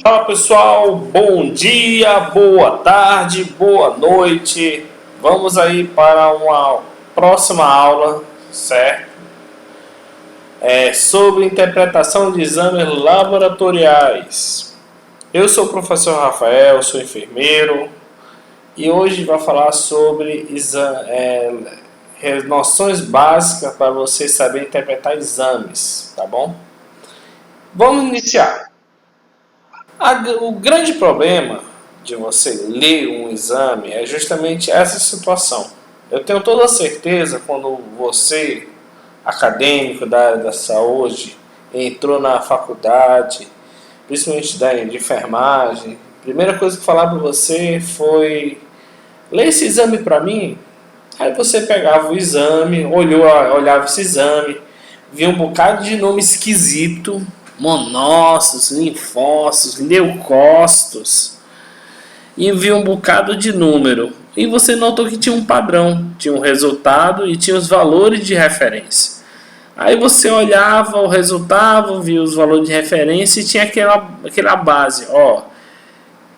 Fala pessoal, bom dia, boa tarde, boa noite. Vamos aí para uma próxima aula, certo? Sobre interpretação de exames laboratoriais. Eu sou o professor Rafael, sou enfermeiro e hoje vai falar sobre noções básicas para você saber interpretar exames, tá bom? Vamos iniciar. O grande problema de você ler um exame é justamente essa situação. Eu tenho toda a certeza quando você, acadêmico da área da saúde, entrou na faculdade, principalmente de enfermagem, a primeira coisa que falaram para você foi: lê esse exame para mim. Aí você pegava o exame, olhava esse exame, via um bocado de nome esquisito, monócitos, linfócitos, leucócitos, e via um bocado de número. E você notou que tinha um padrão, tinha um resultado e tinha os valores de referência. Aí você olhava o resultado, via os valores de referência e tinha aquela base, ó.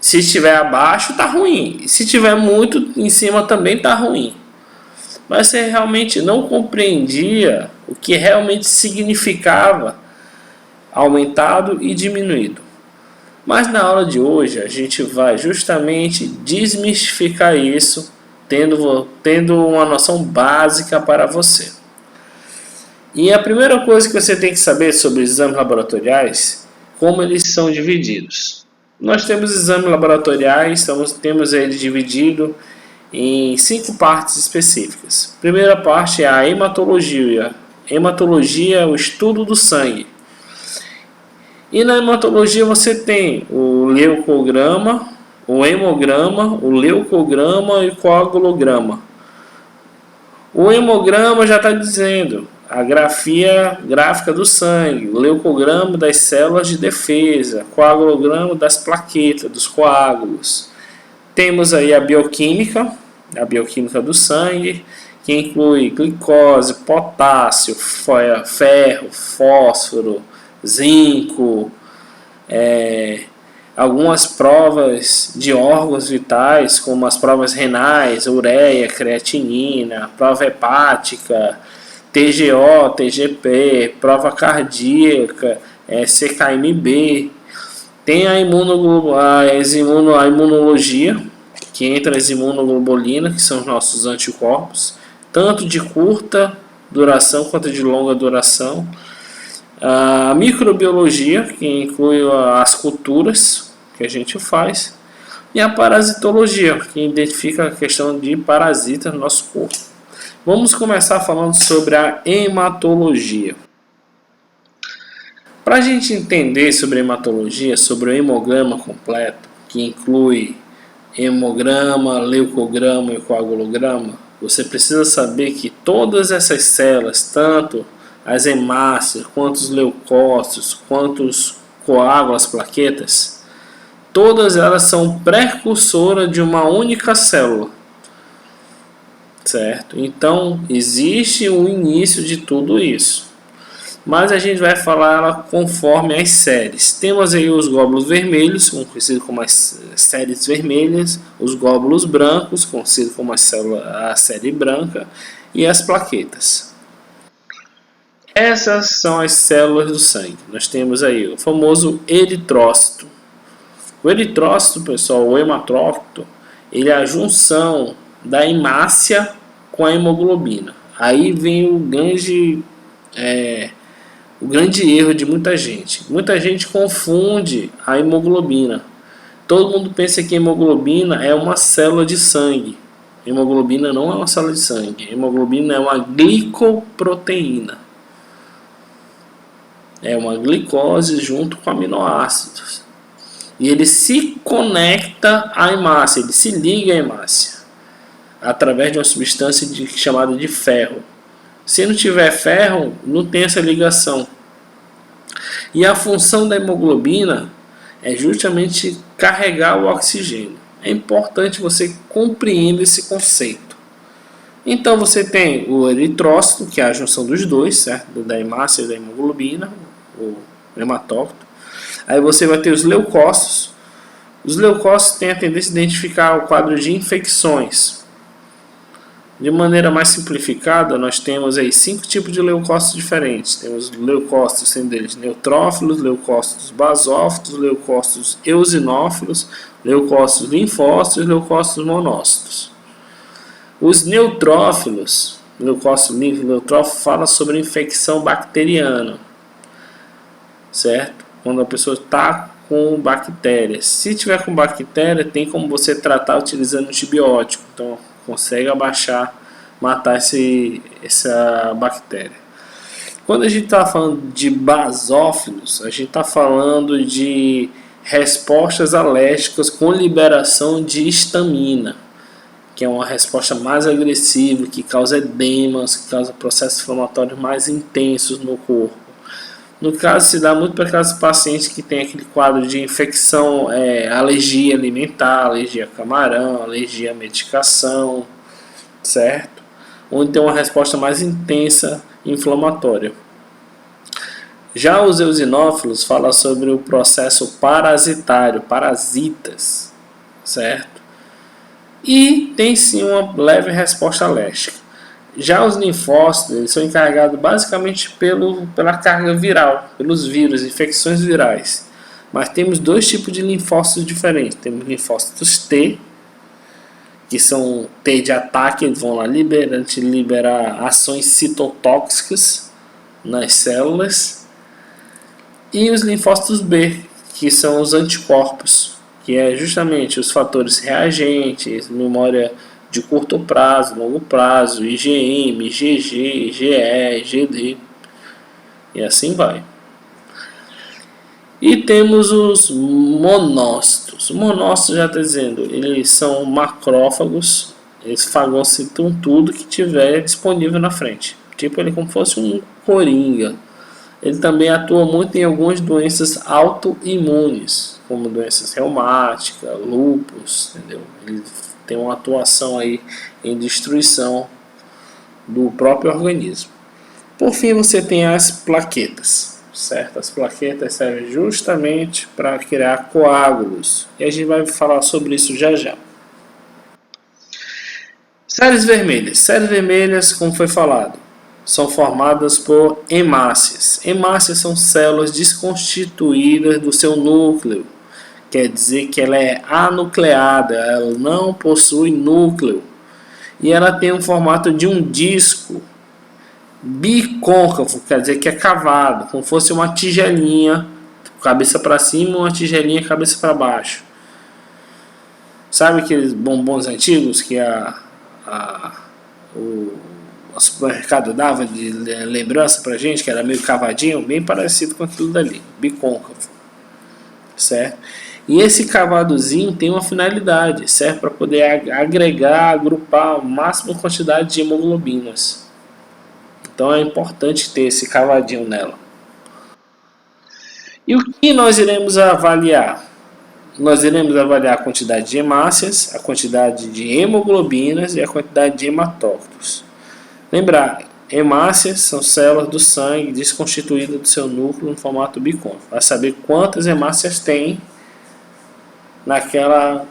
Se estiver abaixo, tá ruim. Se estiver muito em cima, também tá ruim. Mas você realmente não compreendia o que realmente significava aumentado e diminuído. Mas na aula de hoje a gente vai justamente desmistificar isso, tendo uma noção básica para você. E a primeira coisa que você tem que saber sobre exames laboratoriais, como eles são divididos. Nós temos exames laboratoriais, temos ele dividido em 5 partes específicas. A primeira parte é a hematologia. Hematologia é o estudo do sangue. E na hematologia você tem o leucograma, o hemograma, o leucograma e o coagulograma. O hemograma já está dizendo a grafia gráfica do sangue, o leucograma das células de defesa, coagulograma das plaquetas, dos coágulos. Temos aí a bioquímica do sangue, que inclui glicose, potássio, ferro, fósforo, zinco, algumas provas de órgãos vitais, como as provas renais, ureia, creatinina, prova hepática, TGO, TGP, prova cardíaca, CKMB. Tem a imunologia, que entra as imunoglobulinas, que são os nossos anticorpos, tanto de curta duração quanto de longa duração. A microbiologia, que inclui as culturas que a gente faz. E a parasitologia, que identifica a questão de parasitas no nosso corpo. Vamos começar falando sobre a hematologia. Para a gente entender sobre a hematologia, sobre o hemograma completo, que inclui hemograma, leucograma e coagulograma, você precisa saber que todas essas células, tanto as hemácias, quanto os leucócitos, quanto os coágulos, as plaquetas, todas elas são precursoras de uma única célula. Certo? Então, existe um início de tudo isso. Mas a gente vai falar conforme as séries. Temos aí os glóbulos vermelhos, conhecidos como as séries vermelhas, os glóbulos brancos, conhecidos como a série branca, e as plaquetas. Essas são as células do sangue. Nós temos aí o famoso eritrócito. O eritrócito, pessoal, o hematrócito, ele é a junção da hemácia com a hemoglobina. Aí vem o grande erro de muita gente. Muita gente confunde a hemoglobina. Todo mundo pensa que a hemoglobina é uma célula de sangue. A hemoglobina não é uma célula de sangue. A hemoglobina é uma glicoproteína. É uma glicose junto com aminoácidos. E ele se conecta à hemácia, ele se liga à hemácia através de uma substância chamada de ferro. Se não tiver ferro, não tem essa ligação. E a função da hemoglobina é justamente carregar o oxigênio. É importante você compreender esse conceito. Então você tem o eritrócito, que é a junção dos dois, certo? Da hemácia e da hemoglobina, o hematócito. Aí você vai ter os leucócitos. Os leucócitos têm a tendência a identificar o quadro de infecções. De maneira mais simplificada, nós temos aí 5 tipos de leucócitos diferentes. Temos leucócitos, sendo eles neutrófilos, leucócitos basófitos, leucócitos eosinófilos, leucócitos linfócitos e leucócitos monócitos. Os neutrófilos, leucócito neutrófilo, fala sobre infecção bacteriana, certo? Quando a pessoa está com bactérias. Se tiver com bactéria, tem como você tratar utilizando antibiótico. Então, consegue matar essa bactéria. Quando a gente está falando de basófilos, a gente está falando de respostas alérgicas com liberação de histamina, que é uma resposta mais agressiva, que causa edemas, que causa processos inflamatórios mais intensos no corpo. No caso, se dá muito para aquelas pacientes que tem aquele quadro de infecção, alergia alimentar, alergia a camarão, alergia à medicação, certo? Onde tem uma resposta mais intensa inflamatória. Já os eosinófilos falam sobre o processo parasitário, parasitas, certo? E tem sim uma leve resposta alérgica. Já os linfócitos, eles são encarregados basicamente pela carga viral, pelos vírus, infecções virais. Mas temos 2 tipos de linfócitos diferentes. Temos linfócitos T, que são T de ataque, eles vão lá liberar ações citotóxicas nas células. E os linfócitos B, que são os anticorpos, que é justamente os fatores reagentes, memória de curto prazo, longo prazo, IgM, IgG, IgE, IgD, e assim vai. E temos os monócitos. Os monócitos, já está dizendo, eles são macrófagos, eles fagocitam tudo que tiver disponível na frente. Tipo, ele é como se fosse um coringa. Ele também atua muito em algumas doenças autoimunes, como doenças reumáticas, lúpus, entendeu? Ele tem uma atuação aí em destruição do próprio organismo. Por fim, você tem as plaquetas, certo? As plaquetas servem justamente para criar coágulos. E a gente vai falar sobre isso já já. Séries vermelhas. Séries vermelhas, como foi falado, são formadas por hemácias. Hemácias são células desconstituídas do seu núcleo. Quer dizer que ela é anucleada, ela não possui núcleo. E ela tem um formato de um disco bicôncavo, quer dizer que é cavado, como se fosse uma tigelinha, cabeça para cima, uma tigelinha, cabeça para baixo. Sabe aqueles bombons antigos que o supermercado dava de lembrança pra gente, que era meio cavadinho, bem parecido com aquilo dali, bicôncavo, certo? E esse cavadozinho tem uma finalidade, serve para poder agregar, agrupar a máxima quantidade de hemoglobinas. Então é importante ter esse cavadinho nela. E o que nós iremos avaliar? Nós iremos avaliar a quantidade de hemácias, a quantidade de hemoglobinas e a quantidade de hematócitos. Lembrar, hemácias são células do sangue desconstituídas do seu núcleo no formato bicôncavo. Vai saber quantas hemácias tem naquela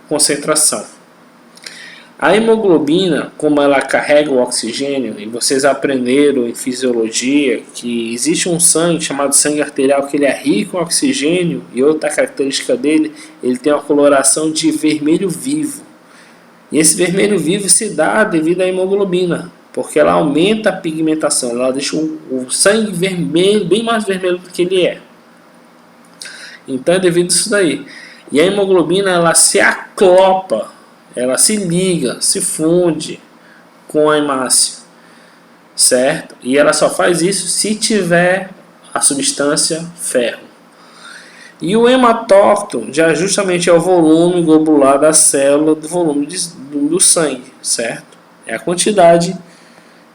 concentração. A hemoglobina, como ela carrega o oxigênio, e vocês aprenderam em fisiologia que existe um sangue chamado sangue arterial que ele é rico em oxigênio, e outra característica dele, ele tem uma coloração de vermelho vivo. E esse vermelho vivo se dá devido à hemoglobina, porque ela aumenta a pigmentação, ela deixa o sangue vermelho, bem mais vermelho do que ele é. Então é devido a isso daí. E a hemoglobina, ela se aclopa, ela se liga, se funde com a hemácia, certo? E ela só faz isso se tiver a substância ferro. E o hematócito já justamente é o volume globular da célula do volume do sangue, certo? É a quantidade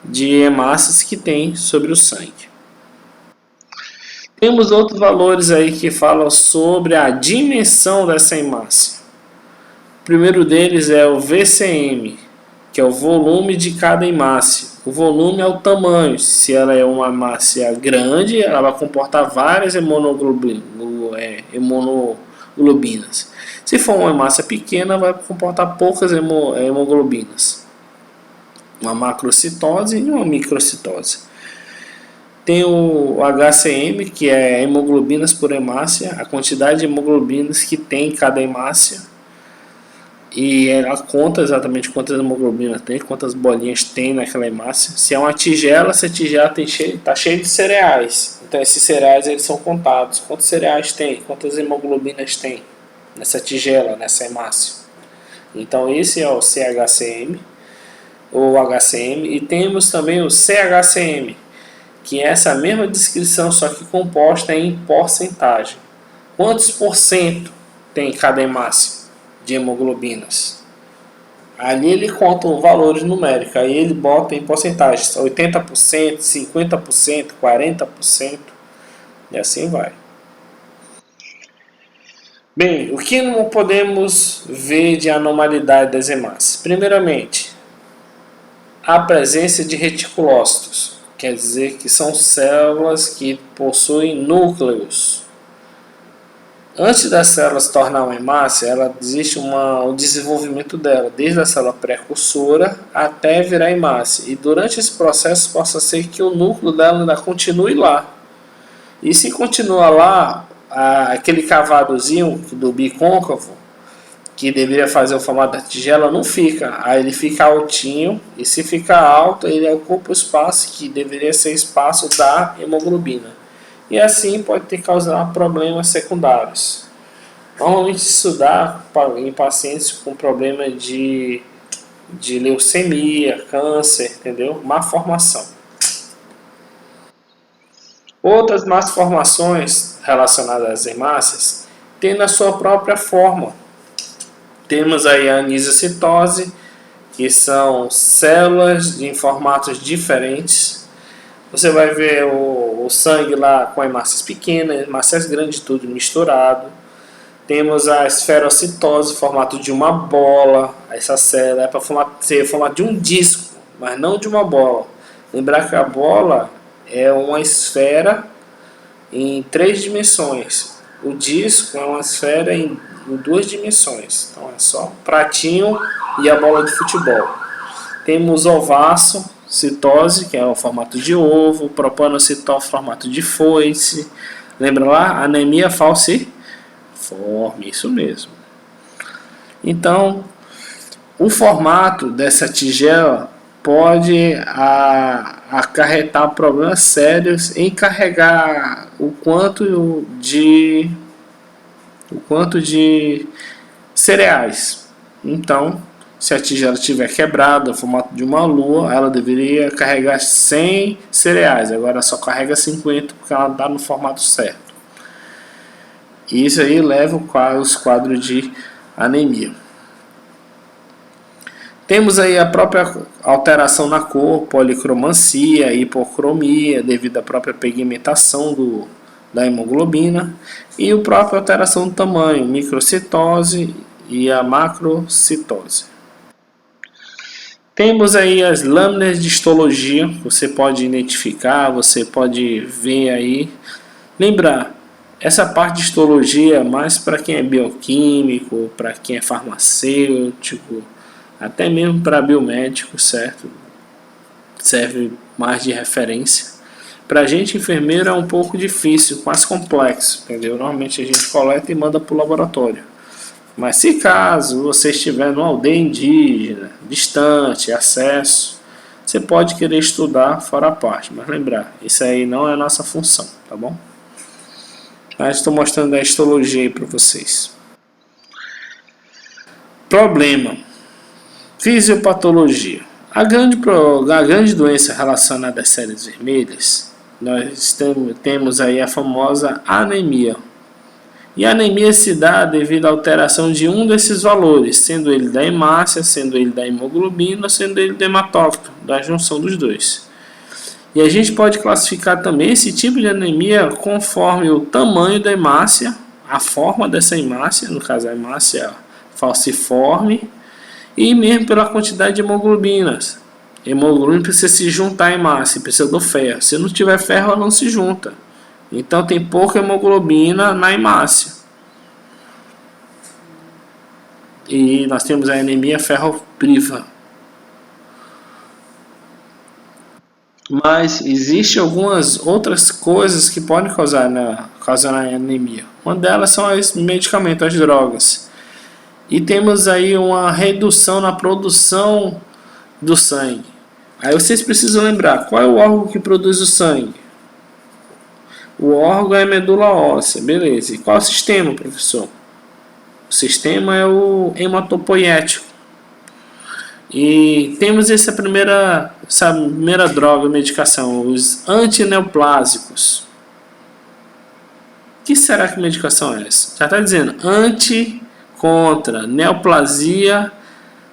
de hemácias que tem sobre o sangue. Temos outros valores aí que falam sobre a dimensão dessa hemácia. O primeiro deles é o VCM, que é o volume de cada hemácia. O volume é o tamanho. Se ela é uma hemácia grande, ela vai comportar várias hemoglobina. Se for uma hemácia pequena, vai comportar poucas hemoglobinas. Uma macrocitose e uma microcitose. Tem o HCM, que é hemoglobinas por hemácia, a quantidade de hemoglobinas que tem em cada hemácia. E ela conta exatamente quantas hemoglobinas tem, quantas bolinhas tem naquela hemácia. Se é uma tigela, essa tigela está cheia de cereais. Então esses cereais eles são contados. Quantos cereais tem? Quantas hemoglobinas tem nessa tigela, nessa hemácia? Então esse é o CHCM, ou HCM. E temos também o CHCM, que é essa mesma descrição, só que composta em porcentagem. Quantos por cento tem cada hemácia de hemoglobinas? Ali ele conta os valores numéricos, aí ele bota em porcentagens, 80%, 50%, 40%, e assim vai. Bem, o que não podemos ver de anormalidade das hemácias? Primeiramente, a presença de reticulócitos, quer dizer que são células que possuem núcleos. Antes das células se tornar uma hemácia, existe o desenvolvimento dela, desde a célula precursora até virar hemácia. E durante esse processo, possa ser que o núcleo dela ainda continue lá. E se continua lá, aquele cavadozinho do bicôncavo, que deveria fazer o formato da tigela, não fica. Aí ele fica altinho, e se ficar alto, ele ocupa o espaço que deveria ser espaço da hemoglobina. E assim pode ter causado problemas secundários. Normalmente isso dá em pacientes com problema de leucemia, câncer, entendeu? Má formação. Outras más formações relacionadas às hemácias têm na sua própria forma. Temos aí a anisocitose, que são células em formatos diferentes. Você vai ver o sangue lá com hemácias pequenas, hemácias grandes, tudo misturado. Temos a esferocitose, formato de uma bola. Essa célula é para ser formato de um disco, mas não de uma bola. Lembrar que a bola é uma esfera em 3 dimensões. O disco é uma esfera em 2 dimensões. Então é só pratinho e a bola de futebol. Temos ovacocitose, que é o formato de ovo, propanocitose, formato de foice. Lembra lá? Anemia falciforme, isso mesmo. Então, o formato dessa tigela pode acarretar problemas sérios em carregar o quanto de cereais. Então, se a tigela estiver quebrada, no formato de uma lua, ela deveria carregar 100 cereais. Agora ela só carrega 50 porque ela está no formato certo. E isso aí leva os quadros de anemia. Temos aí a própria alteração na cor, policromancia, hipocromia, devido à própria pigmentação da hemoglobina, e a própria alteração do tamanho, microcitose e a macrocitose. Temos aí as lâminas de histologia, você pode identificar, você pode ver aí. Lembrar, essa parte de histologia é mais para quem é bioquímico, para quem é farmacêutico, até mesmo para biomédico, certo? Serve mais de referência. Para a gente, enfermeiro, é um pouco difícil, mais complexo, entendeu? Normalmente a gente coleta e manda para o laboratório. Mas se caso você estiver numa aldeia indígena, distante, acesso, você pode querer estudar fora a parte. Mas lembrar, isso aí não é a nossa função, tá bom? Mas estou mostrando a histologia aí para vocês. Problema. Fisiopatologia. A grande doença relacionada às células vermelhas, nós temos aí a famosa anemia. E a anemia se dá devido à alteração de um desses valores, sendo ele da hemácia, sendo ele da hemoglobina, sendo ele do hematócrito, da junção dos dois. E a gente pode classificar também esse tipo de anemia conforme o tamanho da hemácia, a forma dessa hemácia, no caso a hemácia falciforme, e mesmo pela quantidade de hemoglobinas. Hemoglobina precisa se juntar em massa, e precisa do ferro. Se não tiver ferro, ela não se junta. Então tem pouca hemoglobina na hemácia. E nós temos a anemia ferropriva. Mas existem algumas outras coisas que podem causar anemia. Uma delas são os medicamentos, as drogas. E temos aí uma redução na produção do sangue. Aí vocês precisam lembrar, qual é o órgão que produz o sangue? O órgão é a medula óssea, beleza. E qual é o sistema, professor? O sistema é o hematopoético. E temos essa primeira droga, medicação, os antineoplásicos. Que será que medicação é essa? Já está dizendo anti contra neoplasia,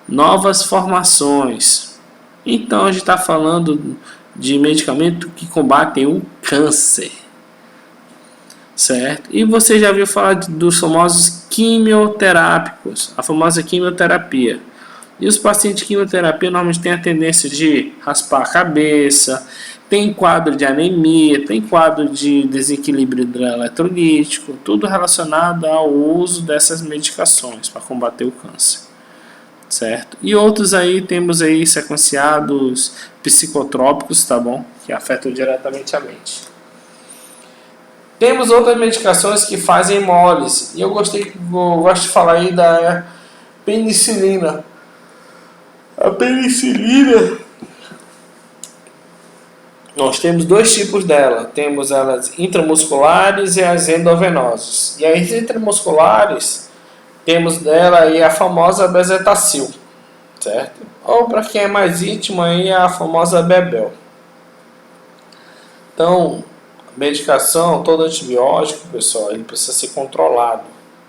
novas formações. Então a gente está falando de medicamento que combatem o câncer, certo? E você já ouviu falar dos famosos quimioterápicos, a famosa quimioterapia. E os pacientes de quimioterapia normalmente têm a tendência de raspar a cabeça, tem quadro de anemia, tem quadro de desequilíbrio eletrolítico, tudo relacionado ao uso dessas medicações para combater o câncer, certo? E outros aí, temos aí sequenciados psicotrópicos, tá bom? Que afetam diretamente a mente. Temos outras medicações que fazem hemólise, e eu gosto de falar aí da penicilina. A penicilina, nós temos dois tipos dela. Temos elas intramusculares e as endovenosas. E as intramusculares, temos dela aí a famosa bezetacil, certo? Ou para quem é mais íntimo aí, a famosa Bebel. Então, medicação, todo antibiótico, pessoal, ele precisa ser controlado.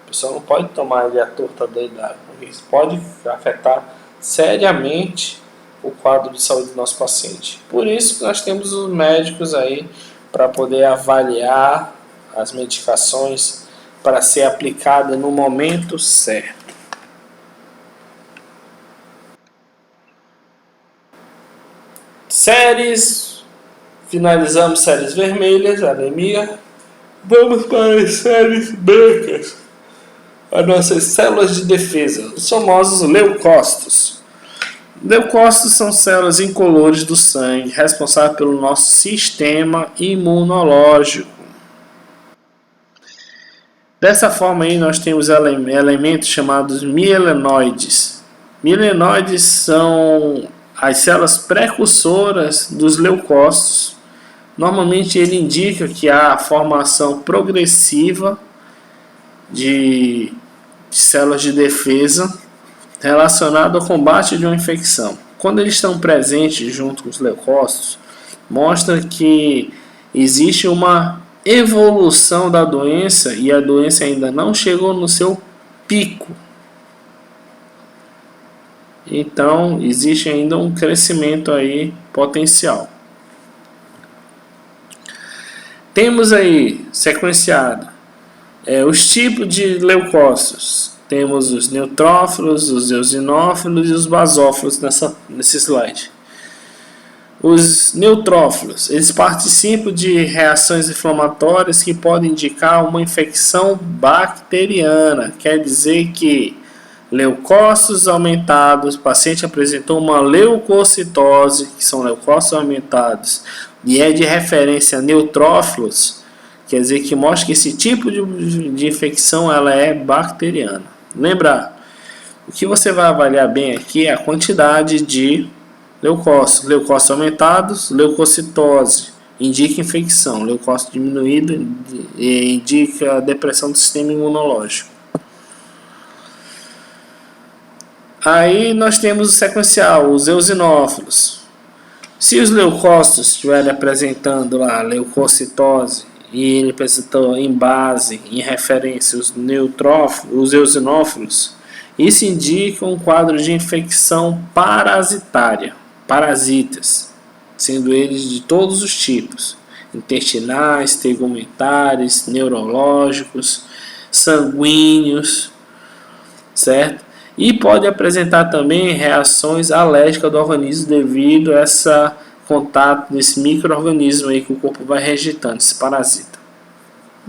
A pessoa não pode tomar ele à torta doidada, porque isso pode afetar seriamente o quadro de saúde do nosso paciente. Por isso que nós temos os médicos aí para poder avaliar as medicações para ser aplicada no momento certo. Séries, finalizamos séries vermelhas, anemia. Vamos para as séries brancas, as nossas células de defesa, os famosos leucócitos. Leucócitos são células incolores do sangue responsáveis pelo nosso sistema imunológico. Dessa forma aí nós temos elementos chamados mielinoides. Mielinoides são as células precursoras dos leucócitos. Normalmente ele indica que há a formação progressiva de células de defesa relacionado ao combate de uma infecção. Quando eles estão presentes junto com os leucócitos, mostra que existe uma evolução da doença e a doença ainda não chegou no seu pico. Então, existe ainda um crescimento aí potencial. Temos aí sequenciado os tipos de leucócitos. Temos os neutrófilos, os eosinófilos e os basófilos nesse slide. Os neutrófilos, eles participam de reações inflamatórias que podem indicar uma infecção bacteriana. Quer dizer que leucócitos aumentados, o paciente apresentou uma leucocitose, que são leucócitos aumentados, e é de referência a neutrófilos, quer dizer que mostra que esse tipo de infecção ela é bacteriana. Lembrar, o que você vai avaliar bem aqui é a quantidade de leucócitos. Leucócitos aumentados, leucocitose, indica infecção. Leucócito diminuído indica depressão do sistema imunológico. Aí nós temos o sequencial, os eosinófilos. Se os leucócitos estiverem apresentando lá leucocitose e ele apresentou em base, em referência, os neutrófilos, os eosinófilos, isso indica um quadro de infecção parasitária, parasitas, sendo eles de todos os tipos, intestinais, tegumentares, neurológicos, sanguíneos, certo? E pode apresentar também reações alérgicas do organismo devido a esse contato desse micro-organismo aí que o corpo vai rejeitando, esse parasita.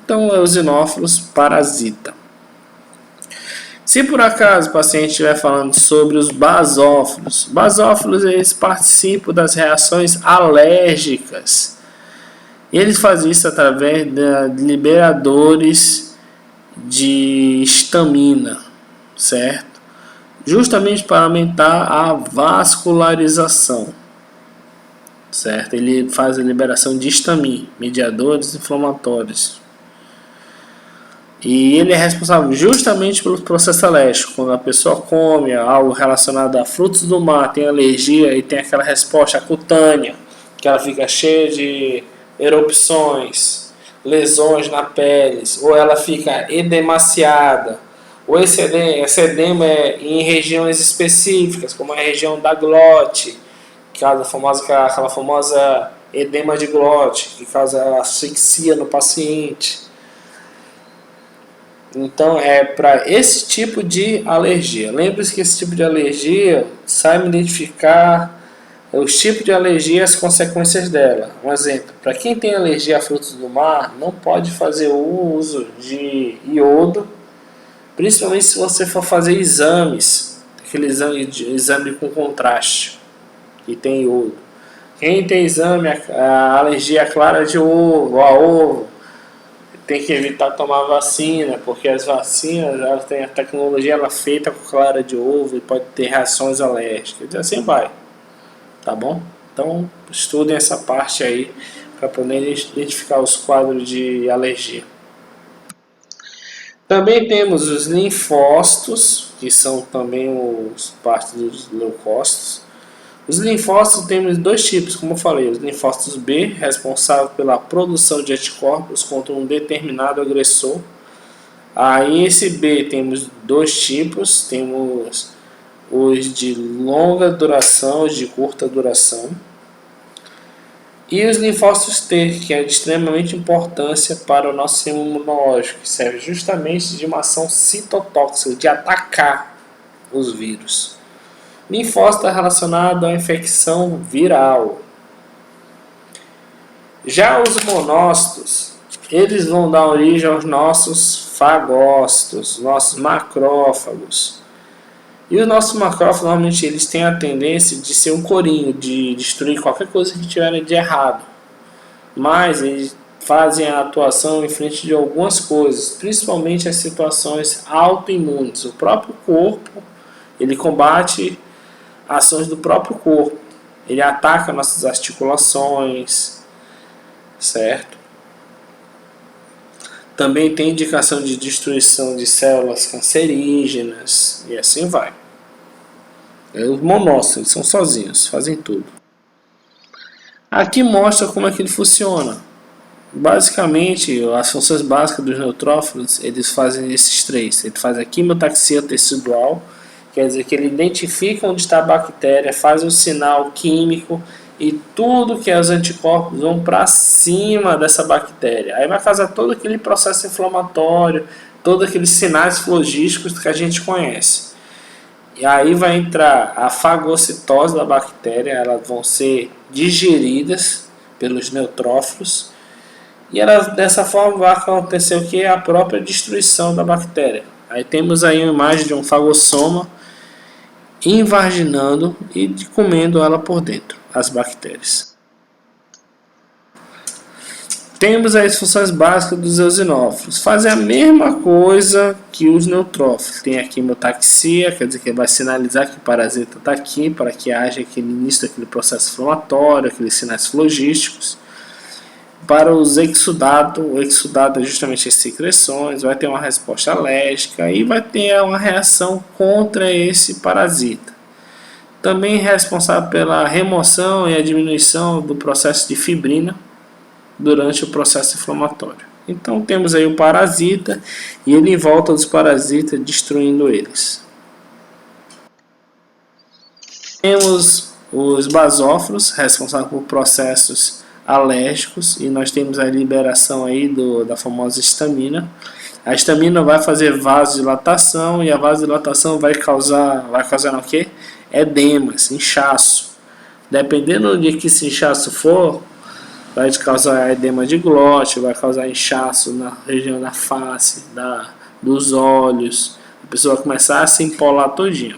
Então, é o eosinófilos parasita. Se por acaso o paciente estiver falando sobre os basófilos eles participam das reações alérgicas. Eles fazem isso através de liberadores de histamina, certo? Justamente para aumentar a vascularização, certo? Ele faz a liberação de histamina, mediadores inflamatórios. E ele é responsável justamente pelo processo alérgico. Quando a pessoa come algo relacionado a frutos do mar, tem alergia e tem aquela resposta cutânea, que ela fica cheia de erupções, lesões na pele, ou ela fica edemaciada, ou esse edema é em regiões específicas, como a região da glote, que causa aquela famosa edema de glote, que causa asfixia no paciente. Então é para esse tipo de alergia. Lembre-se que esse tipo de alergia sabe identificar os tipos de alergia e as consequências dela. Um exemplo, para quem tem alergia a frutos do mar, não pode fazer o uso de iodo, principalmente se você for fazer exames, aquele exame com contraste, que tem iodo. Quem tem a alergia clara de ovo, a ovo, tem que evitar tomar vacina, porque as vacinas, elas têm a tecnologia feita com clara de ovo e pode ter reações alérgicas. E assim vai, tá bom? Então, estudem essa parte aí para poder identificar os quadros de alergia. Também temos os linfócitos, que são também parte dos leucócitos. Os linfócitos temos dois tipos, como eu falei, os linfócitos B, responsável pela produção de anticorpos contra um determinado agressor. Aí esse B temos dois tipos, temos os de longa duração, os de curta duração. E os linfócitos T, que é de extremamente importância para o nosso sistema imunológico, que serve justamente de uma ação citotóxica, de atacar os vírus. Linfócito é relacionado à infecção viral. Já os monócitos, eles vão dar origem aos nossos fagócitos, nossos macrófagos. E os nossos macrófagos, normalmente, eles têm a tendência de ser um corinho, de destruir qualquer coisa que tiver de errado. Mas eles fazem a atuação em frente de algumas coisas, principalmente as situações autoimunes. O próprio corpo, ele combate ações do próprio corpo. Ele ataca nossas articulações, certo? Também tem indicação de destruição de células cancerígenas e assim vai. Os monócitos, eles são sozinhos, fazem tudo. Aqui mostra como é que ele funciona. Basicamente, as funções básicas dos neutrófilos, eles fazem esses três. Ele faz a quimiotaxia tecidual, quer dizer que ele identifica onde está a bactéria, faz um sinal químico e tudo que é os anticorpos vão para cima dessa bactéria. Aí vai causar todo aquele processo inflamatório, todos aqueles sinais logísticos que a gente conhece. E aí vai entrar a fagocitose da bactéria, elas vão ser digeridas pelos neutrófilos e elas, dessa forma vai acontecer o que? A própria destruição da bactéria. Aí temos aí uma imagem de um fagossoma invaginando e comendo ela por dentro, as bactérias. Temos as funções básicas dos eosinófilos. Fazem a mesma coisa que os neutrófilos. Tem a quimiotaxia, quer dizer que vai sinalizar que o parasita está aqui para que haja aquele início daquele processo inflamatório, aqueles sinais logísticos. Para os exudados, o exudado é justamente as secreções, vai ter uma resposta alérgica e vai ter uma reação contra esse parasita. Também é responsável pela remoção e a diminuição do processo de fibrina durante o processo inflamatório. Então temos aí o parasita e ele em volta dos parasitas destruindo eles. Temos os basófilos, responsáveis por processos alérgicos, e nós temos a liberação aí da famosa histamina. A histamina vai fazer vasodilatação e a vasodilatação vai causar o quê? Edemas, inchaço. Dependendo de que esse inchaço for, vai causar edema de glote, vai causar inchaço na região da face, dos olhos. A pessoa vai começar a se empolar todinha.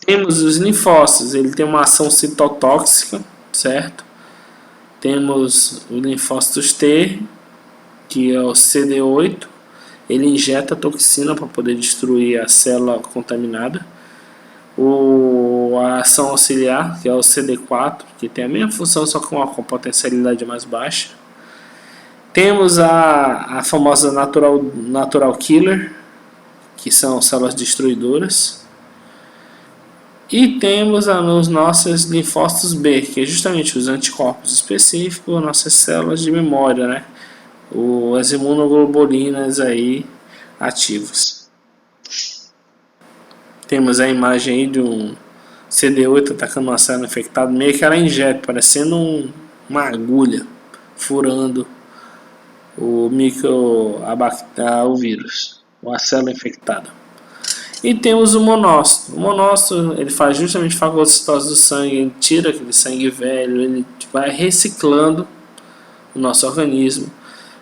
Temos os linfócitos, ele tem uma ação citotóxica, certo? Temos os linfócitos T, que é o CD8, ele injeta toxina para poder destruir a célula contaminada. A ação auxiliar, que é o CD4, que tem a mesma função, só com uma potencialidade mais baixa. Temos a famosa natural killer, que são células destruidoras. E temos os nossos linfócitos B, que é justamente os anticorpos específicos, nossas células de memória, né? As imunoglobulinas aí ativas. Temos a imagem aí de um CD8 atacando uma célula infectada, meio que ela injeta, parecendo uma agulha furando o vírus, uma célula infectada. E temos o monócito. O monócito ele faz justamente fagocitose do sangue, ele tira aquele sangue velho, ele vai reciclando o nosso organismo.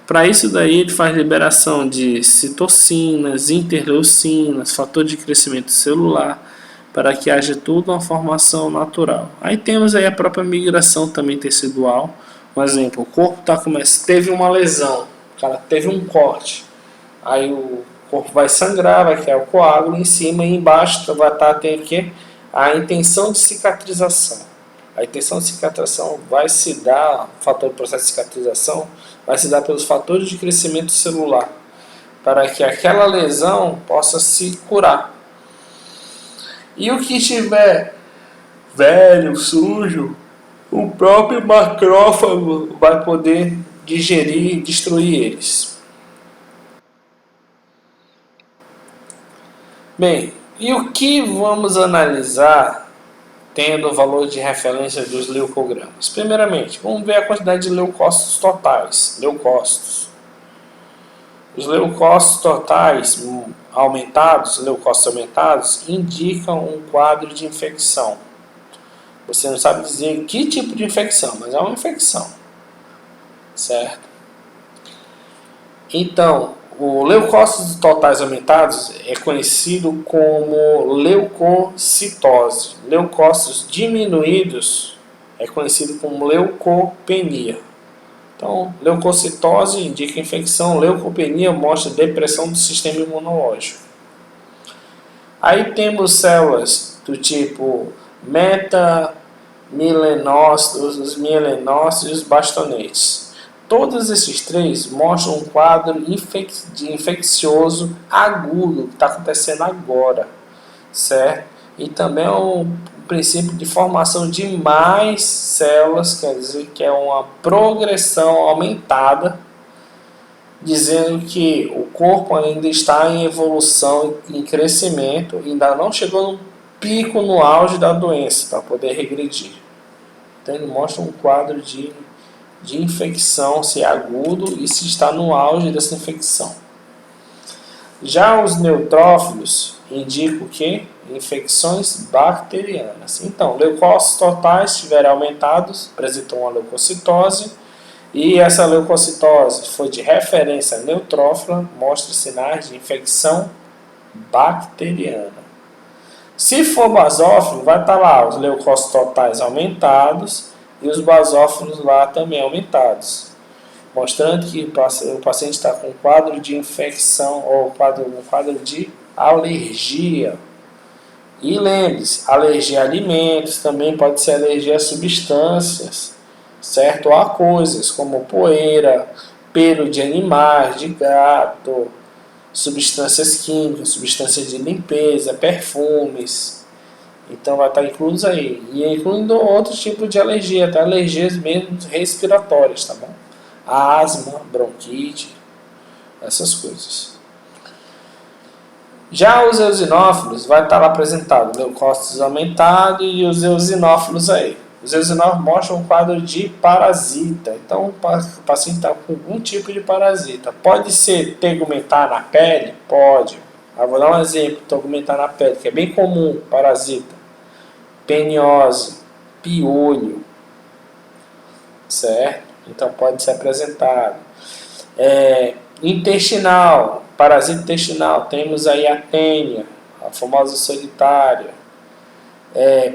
Para isso daí ele faz liberação de citocinas, interleucinas, fator de crescimento celular, para que haja tudo uma formação natural. Aí temos aí a própria migração também tecidual. Um exemplo, o corpo teve uma lesão, o cara teve um corte, aí o corpo vai sangrar, vai criar o coágulo em cima e embaixo vai estar a intenção de cicatrização. A intenção de cicatrização vai se dar, o fator do processo de cicatrização vai se dar pelos fatores de crescimento celular, para que aquela lesão possa se curar. E o que estiver velho, sujo, o próprio macrófago vai poder digerir e destruir eles. Bem, e o que vamos analisar tendo o valor de referência dos leucogramas? Primeiramente, vamos ver a quantidade de leucócitos totais. Os leucócitos totais leucócitos aumentados, indicam um quadro de infecção. Você não sabe dizer que tipo de infecção, mas é uma infecção, certo? Então, o leucócitos totais aumentados é conhecido como leucocitose. Leucócitos diminuídos é conhecido como leucopenia. Então, leucocitose indica infecção, leucopenia mostra depressão do sistema imunológico. Aí temos células do tipo meta-mielinócitos, os mielinócitos e os bastonetes. Todos esses três mostram um quadro infeccioso agudo que está acontecendo agora, certo? E também é um princípio de formação de mais células, quer dizer que é uma progressão aumentada, dizendo que o corpo ainda está em evolução, em crescimento, ainda não chegou no pico, no auge da doença, para poder regredir. Então ele mostra um quadro de infecção, se é agudo e se está no auge dessa infecção. Já os neutrófilos indicam o quê? Infecções bacterianas. Então, leucócitos totais estiverem aumentados, apresentam uma leucocitose, e essa leucocitose foi de referência neutrófila, mostra sinais de infecção bacteriana. Se for basófilo, vai estar lá os leucócitos totais aumentados e os basófilos lá também aumentados, mostrando que o paciente está com um quadro de infecção ou um quadro de alergia. E lembre-se, alergia a alimentos também pode ser alergia a substâncias, certo? Ou a coisas como poeira, pelo de animais, de gato, substâncias químicas, substâncias de limpeza, perfumes. Então vai estar incluso aí. E incluindo outros tipos de alergia, até alergias mesmo respiratórias, tá bom? Asma, bronquite, essas coisas. Já os eosinófilos vai estar lá apresentado leucócitos aumentados e os eosinófilos aí. Os eosinófilos mostram um quadro de parasita. Então, o paciente está com algum tipo de parasita. Pode ser tegumentar na pele? Pode. Vou dar um exemplo, tegumentar na pele, que é bem comum, parasita. Peniose, piolho, certo? Então, pode ser apresentado. Intestinal, parasita intestinal, temos aí a tênia, a famosa solitária.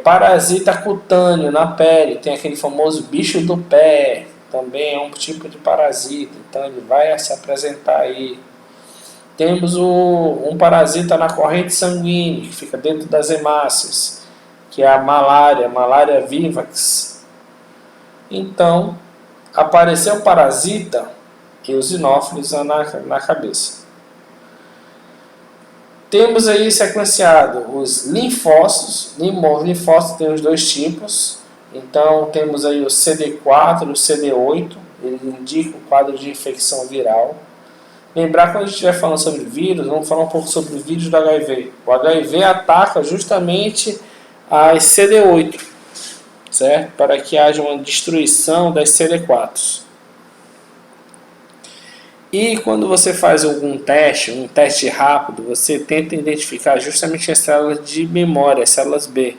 Parasita cutâneo na pele, tem aquele famoso bicho do pé, também é um tipo de parasita, então ele vai se apresentar aí. Temos um parasita na corrente sanguínea, que fica dentro das hemácias, que é a malária vivax. Então, apareceu o parasita, eosinófilos na cabeça. Temos aí sequenciado os linfócitos. Linfócitos tem os dois tipos. Então temos aí o CD4 e o CD8. Ele indica o quadro de infecção viral. Lembrar, quando a gente estiver falando sobre vírus, vamos falar um pouco sobre o vírus do HIV. O HIV ataca justamente as CD8, certo? Para que haja uma destruição das CD4. E quando você faz algum teste, um teste rápido, você tenta identificar justamente as células de memória, as células B,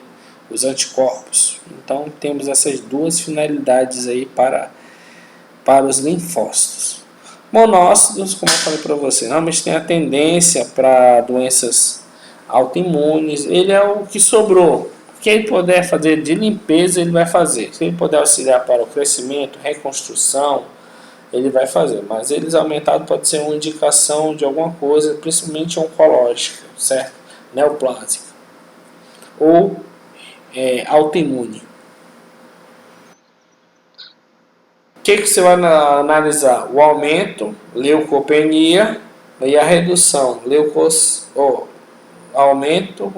os anticorpos. Então temos essas duas finalidades aí para os linfócitos. Monócitos, como eu falei para você, normalmente tem a tendência para doenças autoimunes. Ele é o que sobrou. O que ele puder fazer de limpeza, ele vai fazer. Se ele puder auxiliar para o crescimento, reconstrução, ele vai fazer, mas eles aumentados pode ser uma indicação de alguma coisa, principalmente oncológica, certo? Neoplásica ou autoimune. O que você vai analisar? O aumento, leucopenia, e a redução, aumento,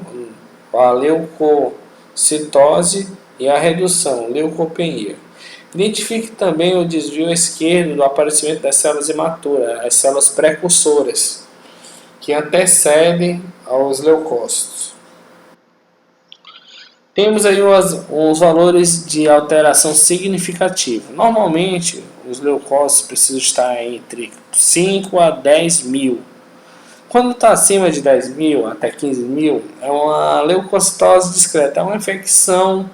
a leucocitose e a redução, leucopenia. Identifique também o desvio esquerdo do aparecimento das células imaturas, as células precursoras, que antecedem aos leucócitos. Temos aí os valores de alteração significativa. Normalmente, os leucócitos precisam estar entre 5 a 10 mil. Quando está acima de 10 mil até 15 mil, é uma leucocitose discreta, é uma infecção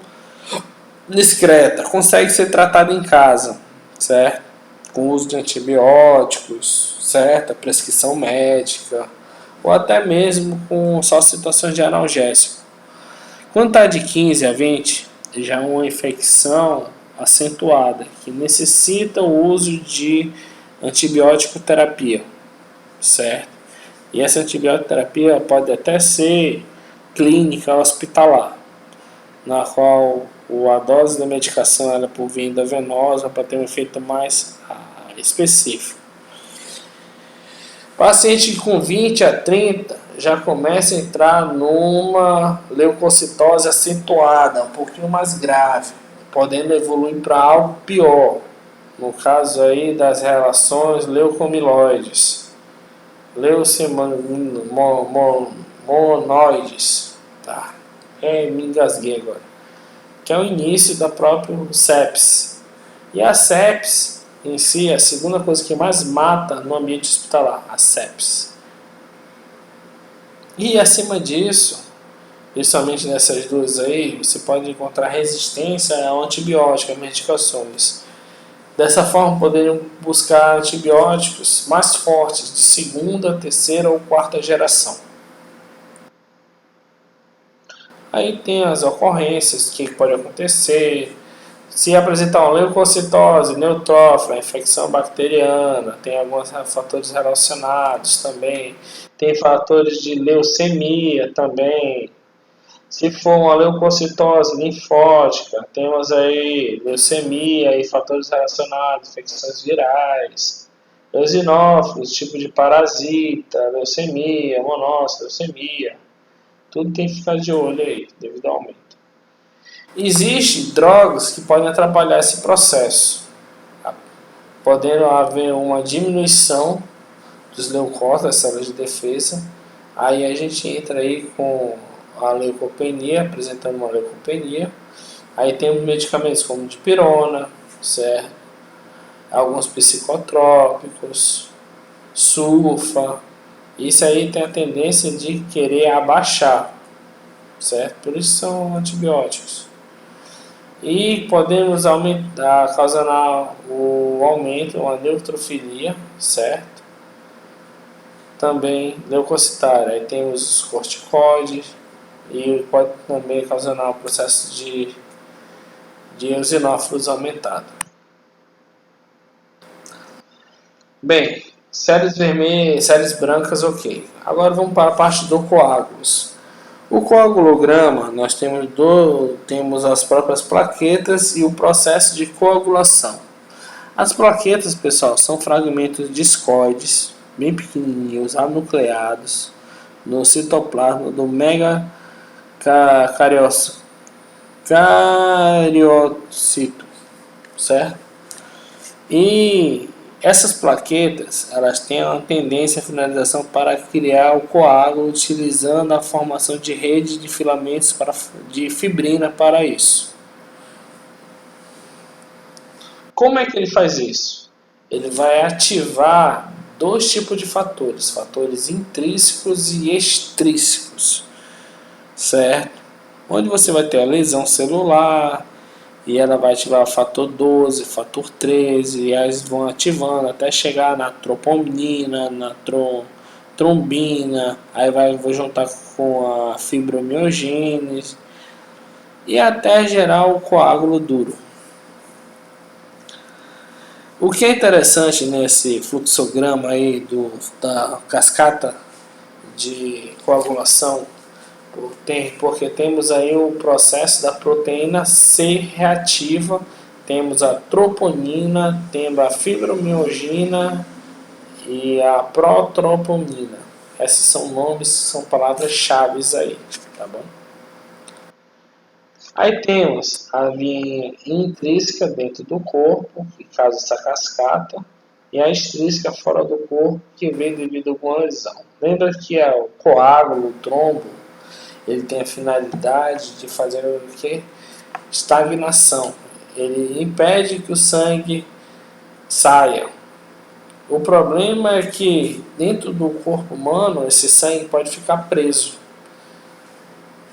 discreta, consegue ser tratada em casa, certo? Com uso de antibióticos, certo? A prescrição médica, ou até mesmo com só situações de analgésico. Quando está de 15 a 20, já é uma infecção acentuada, que necessita o uso de antibiótico terapia, certo? E essa antibiótico terapia pode até ser clínica hospitalar, na qual a dose da medicação é por via endovenosa para ter um efeito mais específico. Paciente com 20 a 30 já começa a entrar numa leucocitose acentuada, um pouquinho mais grave, podendo evoluir para algo pior, no caso aí das relações leucomiloides, leucemanoides, tá? Me engasguei agora, que é o início da própria sepsis. E a sepsis em si é a segunda coisa que mais mata no ambiente hospitalar, a sepsis. E acima disso, principalmente nessas duas aí, você pode encontrar resistência ao antibiótico, a medicações. Dessa forma, poderiam buscar antibióticos mais fortes, de segunda, terceira ou quarta geração. Aí tem as ocorrências, o que pode acontecer. Se apresentar uma leucocitose, neutrófila, infecção bacteriana, tem alguns fatores relacionados também. Tem fatores de leucemia também. Se for uma leucocitose linfótica, temos aí leucemia e fatores relacionados, infecções virais. Eosinófilos, tipo de parasita, leucemia, monócito, leucemia. Tudo tem que ficar de olho aí, devido ao aumento. Existem drogas que podem atrapalhar esse processo, podendo haver uma diminuição dos leucócitos, das células de defesa. Aí a gente entra aí com a leucopenia, apresentando uma leucopenia, Aí temos medicamentos como dipirona, certo? Alguns psicotrópicos, sulfa. Isso aí tem a tendência de querer abaixar, certo? Por isso são antibióticos. E podemos aumentar, causar o aumento, a neutrofilia, certo? Também leucocitária. Aí temos os corticoides e pode também causar o processo de eosinófilos aumentado. Bem, séries vermelhas, séries brancas, ok. Agora vamos para a parte do coágulos. O coagulograma, nós temos as próprias plaquetas e o processo de coagulação. As plaquetas, pessoal, são fragmentos discoides, bem pequenininhos, anucleados, no citoplasma do cariocito, certo? E essas plaquetas, elas têm uma tendência à finalização para criar o coágulo, utilizando a formação de rede de filamentos de fibrina para isso. Como é que ele faz isso? Ele vai ativar dois tipos de fatores, fatores intrínsecos e extrínsecos, certo? Onde você vai ter a lesão celular, e ela vai ativar o fator 12, fator 13, e elas vão ativando até chegar na troponina, na trombina, aí vou juntar com a fibromiogênese, e até gerar o coágulo duro. O que é interessante nesse fluxograma aí da cascata de coagulação, porque temos aí o processo da proteína C reativa, temos a troponina, temos a fibromiogina e a protroponina. Esses são nomes, são palavras-chave aí, tá bom? Aí temos a via intrínseca dentro do corpo, que causa essa cascata, e a extrínseca fora do corpo, que vem devido a alguma lesão. Lembra que o coágulo, o trombo, ele tem a finalidade de fazer o que? Estagnação. Ele impede que o sangue saia. O problema é que dentro do corpo humano, esse sangue pode ficar preso.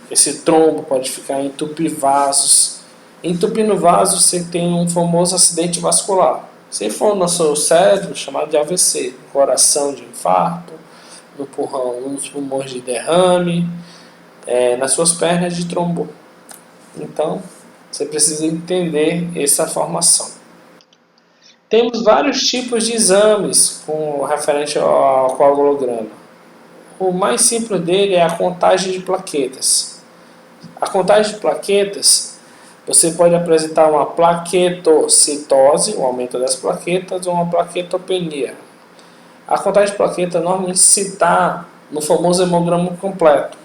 Esse trombo pode ficar entupir vasos. Entupindo vasos, você tem um famoso acidente vascular. Se for no seu cérebro, chamado de AVC, no coração de infarto, nos pulmões de derrame, nas suas pernas de trombo. Então, você precisa entender essa formação. Temos vários tipos de exames com referente ao coagulograma. O mais simples dele é a contagem de plaquetas. A contagem de plaquetas, você pode apresentar uma plaquetocitose, o aumento das plaquetas, ou uma plaquetopenia. A contagem de plaquetas normalmente se está no famoso hemograma completo.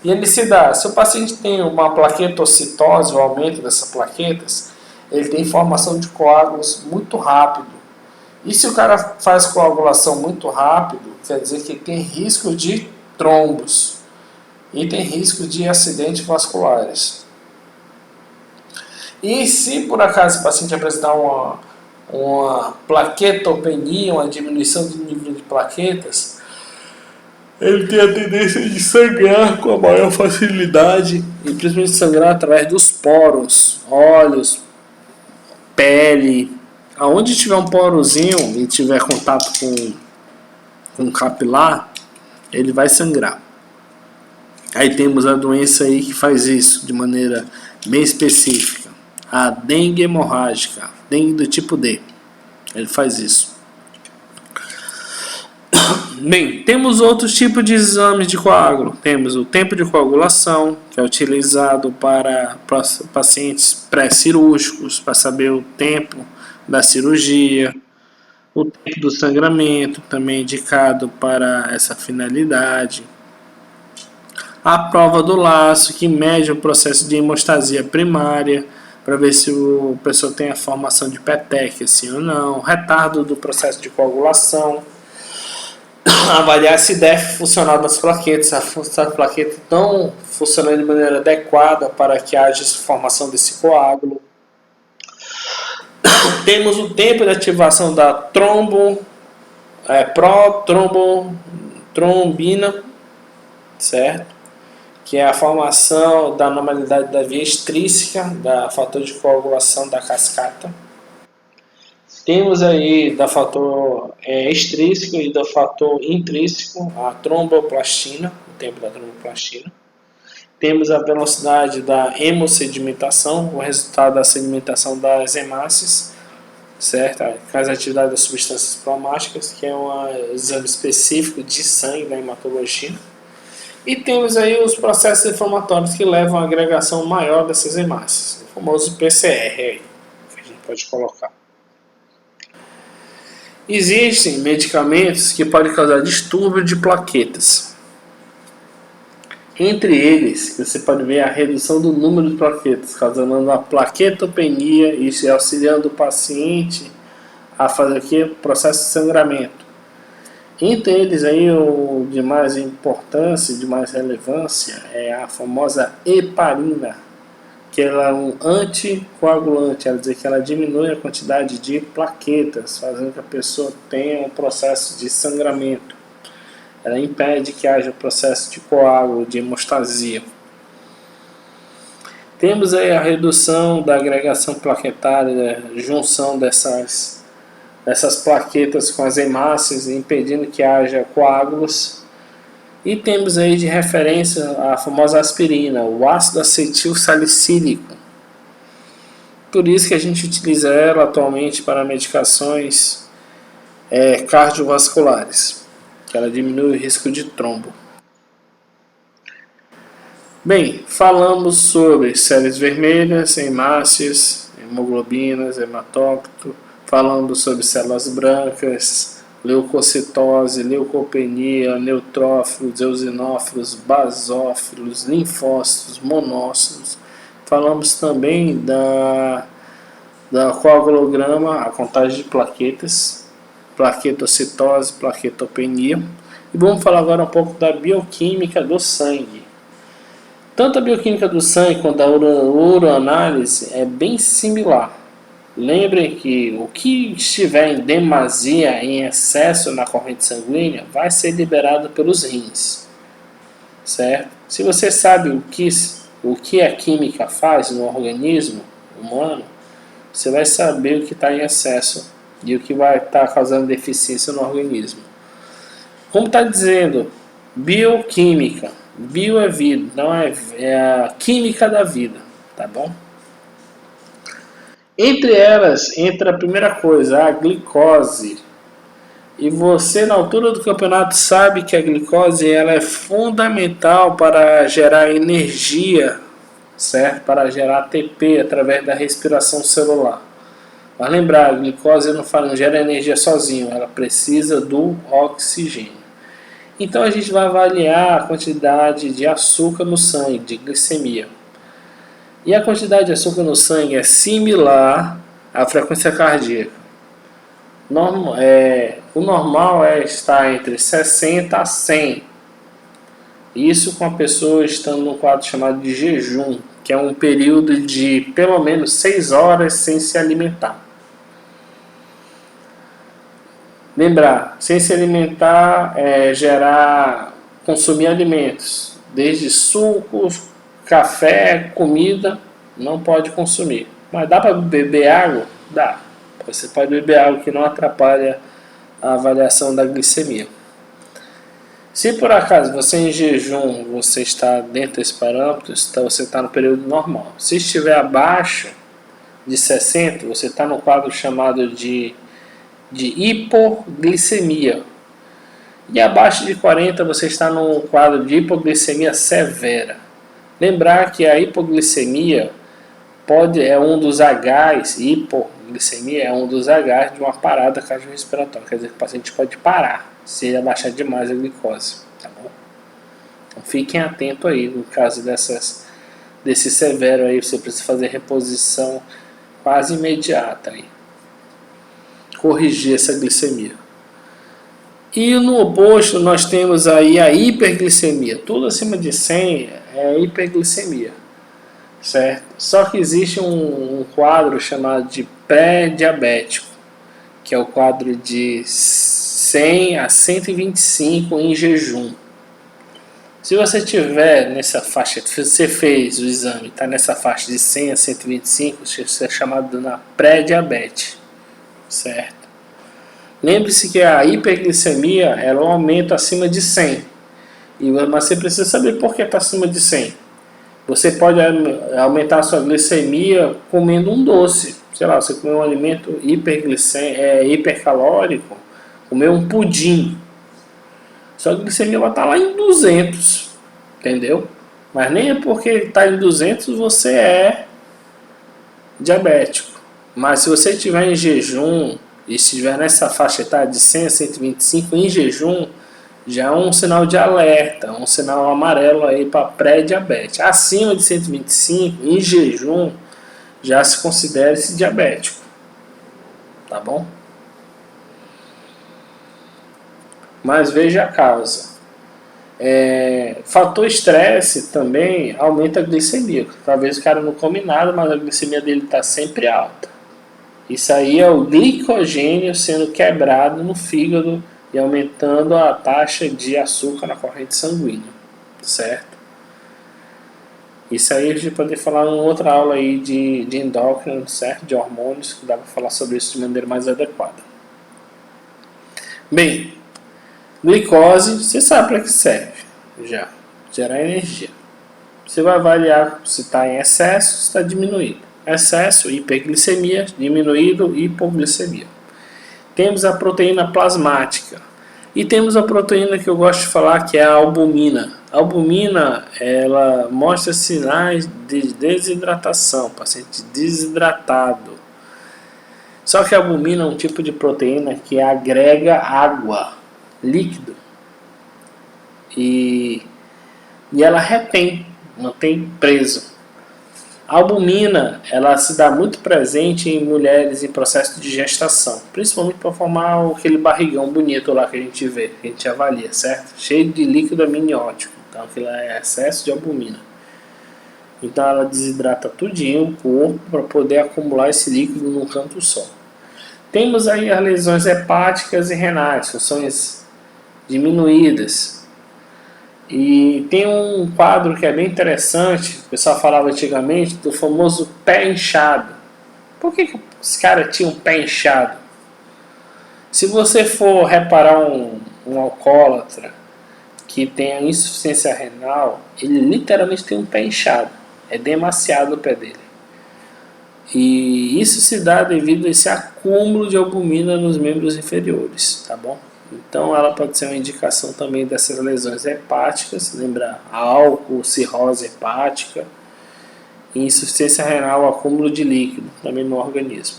E ele se dá, se o paciente tem uma plaquetocitose, o aumento dessas plaquetas, ele tem formação de coágulos muito rápido. E se o cara faz coagulação muito rápido, quer dizer que tem risco de trombos e tem risco de acidentes vasculares. E se por acaso o paciente apresentar uma plaquetopenia, uma diminuição do nível de plaquetas, ele tem a tendência de sangrar com a maior facilidade, e principalmente sangrar através dos poros, olhos, pele. Aonde tiver um porozinho e tiver contato com capilar, ele vai sangrar. Aí temos a doença aí que faz isso de maneira bem específica, a dengue hemorrágica, dengue do tipo D. Ele faz isso. Bem, temos outros tipos de exames de coágulo. Temos o tempo de coagulação, que é utilizado para pacientes pré-cirúrgicos, para saber o tempo da cirurgia. O tempo do sangramento, também indicado para essa finalidade. A prova do laço, que mede o processo de hemostasia primária, para ver se a pessoa tem a formação de petequia, sim ou não. Retardo do processo de coagulação. avaliar se deve funcionar das plaquetas, se as plaquetas estão funcionando de maneira adequada para que haja formação desse coágulo. Temos o tempo de ativação da protrombina, certo? Que é a formação da normalidade da via extrínseca, da fator de coagulação da cascata. Temos aí da fator extrínseco e do fator intrínseco, a tromboplastina, o tempo da tromboplastina. Temos a velocidade da hemossedimentação, o resultado da sedimentação das hemácias, certo? As atividades das substâncias plasmáticas, que é um exame específico de sangue da hematologia. E temos aí os processos inflamatórios que levam à agregação maior dessas hemácias, o famoso PCR aí, que a gente pode colocar. Existem medicamentos que podem causar distúrbio de plaquetas. Entre eles, você pode ver a redução do número de plaquetas, causando uma plaquetopenia e auxiliando o paciente a fazer o que? Processo de sangramento. Entre eles, aí, o de mais importância, de mais relevância, é a famosa heparina, que ela é um anticoagulante, ela diz que ela diminui a quantidade de plaquetas, fazendo que a pessoa tenha um processo de sangramento. Ela impede que haja processo de coágulo, de hemostasia. Temos aí a redução da agregação plaquetária, a junção dessas plaquetas com as hemácias, impedindo que haja coágulos. E temos aí de referência a famosa aspirina, o ácido acetil salicílico. Por isso que a gente utiliza ela atualmente para medicações cardiovasculares, que ela diminui o risco de trombo. Bem, falamos sobre células vermelhas, hemácias, hemoglobinas, hematócrito, falamos sobre células brancas, leucocitose, leucopenia, neutrófilos, eosinófilos, basófilos, linfócitos, monócitos. Falamos também da coagulograma, a contagem de plaquetas, plaquetocitose, plaquetopenia. E vamos falar agora um pouco da bioquímica do sangue. Tanto a bioquímica do sangue quanto a uroanálise é bem similar. Lembrem que o que estiver em demasia, em excesso na corrente sanguínea, vai ser liberado pelos rins, certo? Se você sabe o que a química faz no organismo humano, você vai saber o que está em excesso e o que vai estar causando deficiência no organismo. Como está dizendo, bioquímica. Bio é vida, não é a química da vida, tá bom? Entre elas, entra a primeira coisa, a glicose. E você, na altura do campeonato, sabe que a glicose ela é fundamental para gerar energia, certo? Para gerar ATP através da respiração celular. Mas lembrar, a glicose não gera energia sozinho, ela precisa do oxigênio. Então a gente vai avaliar a quantidade de açúcar no sangue, de glicemia. E a quantidade de açúcar no sangue é similar à frequência cardíaca. O normal é estar entre 60 a 100. Isso com a pessoa estando num quadro chamado de jejum, que é um período de pelo menos 6 horas sem se alimentar. Lembrar, sem se alimentar consumir alimentos, desde sucos, café, comida, não pode consumir. Mas dá para beber água? Dá. Você pode beber água que não atrapalha a avaliação da glicemia. Se por acaso você em jejum, você está dentro desse parâmetro, então você está no período normal. Se estiver abaixo de 60, você está no quadro chamado de hipoglicemia. E abaixo de 40 você está no quadro de hipoglicemia severa. Lembrar que a hipoglicemia é um dos Hs, hipoglicemia é um dos Hs de uma parada cardiorrespiratória. Quer dizer que o paciente pode parar se ele abaixar demais a glicose. Tá bom? Então fiquem atentos aí, no caso desse severo aí, você precisa fazer reposição quase imediata aí. Corrigir essa glicemia. E no oposto nós temos aí a hiperglicemia. Tudo acima de 100 é hiperglicemia, certo? Só que existe um quadro chamado de pré-diabético, que é o quadro de 100 a 125 em jejum. Se você tiver nessa faixa, se você fez o exame, está nessa faixa de 100 a 125, isso é chamado na pré-diabetes, certo? Lembre-se que a hiperglicemia ela aumenta acima de 100, mas você precisa saber por que está acima de 100. Você pode aumentar a sua glicemia comendo um doce, sei lá, você comer um alimento hipercalórico, comer um pudim. Sua glicemia vai estar lá em 200, entendeu? Mas nem é porque está em 200 você é diabético. Mas se você estiver em jejum e estiver nessa faixa etária de 100 a 125 em jejum, já é um sinal de alerta, um sinal amarelo aí para pré-diabetes. Acima de 125 em jejum já se considera esse diabético, tá bom? Mas veja a causa. Fator estresse também aumenta a glicemia. Talvez o cara não come nada, mas a glicemia dele está sempre alta. Isso aí é o glicogênio sendo quebrado no fígado e aumentando a taxa de açúcar na corrente sanguínea, certo? Isso aí a gente pode falar em outra aula aí de endócrino, certo? De hormônios, que dá para falar sobre isso de maneira mais adequada. Bem, glicose, você sabe para que serve já, gerar energia. Você vai avaliar se está em excesso, se está diminuído. Excesso, hiperglicemia, diminuído, hipoglicemia. Temos a proteína plasmática. E temos a proteína que eu gosto de falar, que é a albumina. A albumina, ela mostra sinais de desidratação, paciente desidratado. Só que a albumina é um tipo de proteína que agrega água, líquido. E ela retém, mantém preso. A albumina, ela se dá muito presente em mulheres em processo de gestação, principalmente para formar aquele barrigão bonito lá que a gente vê, que a gente avalia, certo? Cheio de líquido amniótico, então aquilo é excesso de albumina. Então ela desidrata tudinho o corpo para poder acumular esse líquido num canto só. Temos aí as lesões hepáticas e renais, funções diminuídas. E tem um quadro que é bem interessante, o pessoal falava antigamente, do famoso pé inchado. Por que os caras tinham pé inchado? Se você for reparar um alcoólatra que tem a insuficiência renal, ele literalmente tem um pé inchado. É demasiado o pé dele. E isso se dá devido a esse acúmulo de albumina nos membros inferiores, tá bom? Então ela pode ser uma indicação também dessas lesões hepáticas, lembra álcool, cirrose hepática, e insuficiência renal, acúmulo de líquido também no organismo.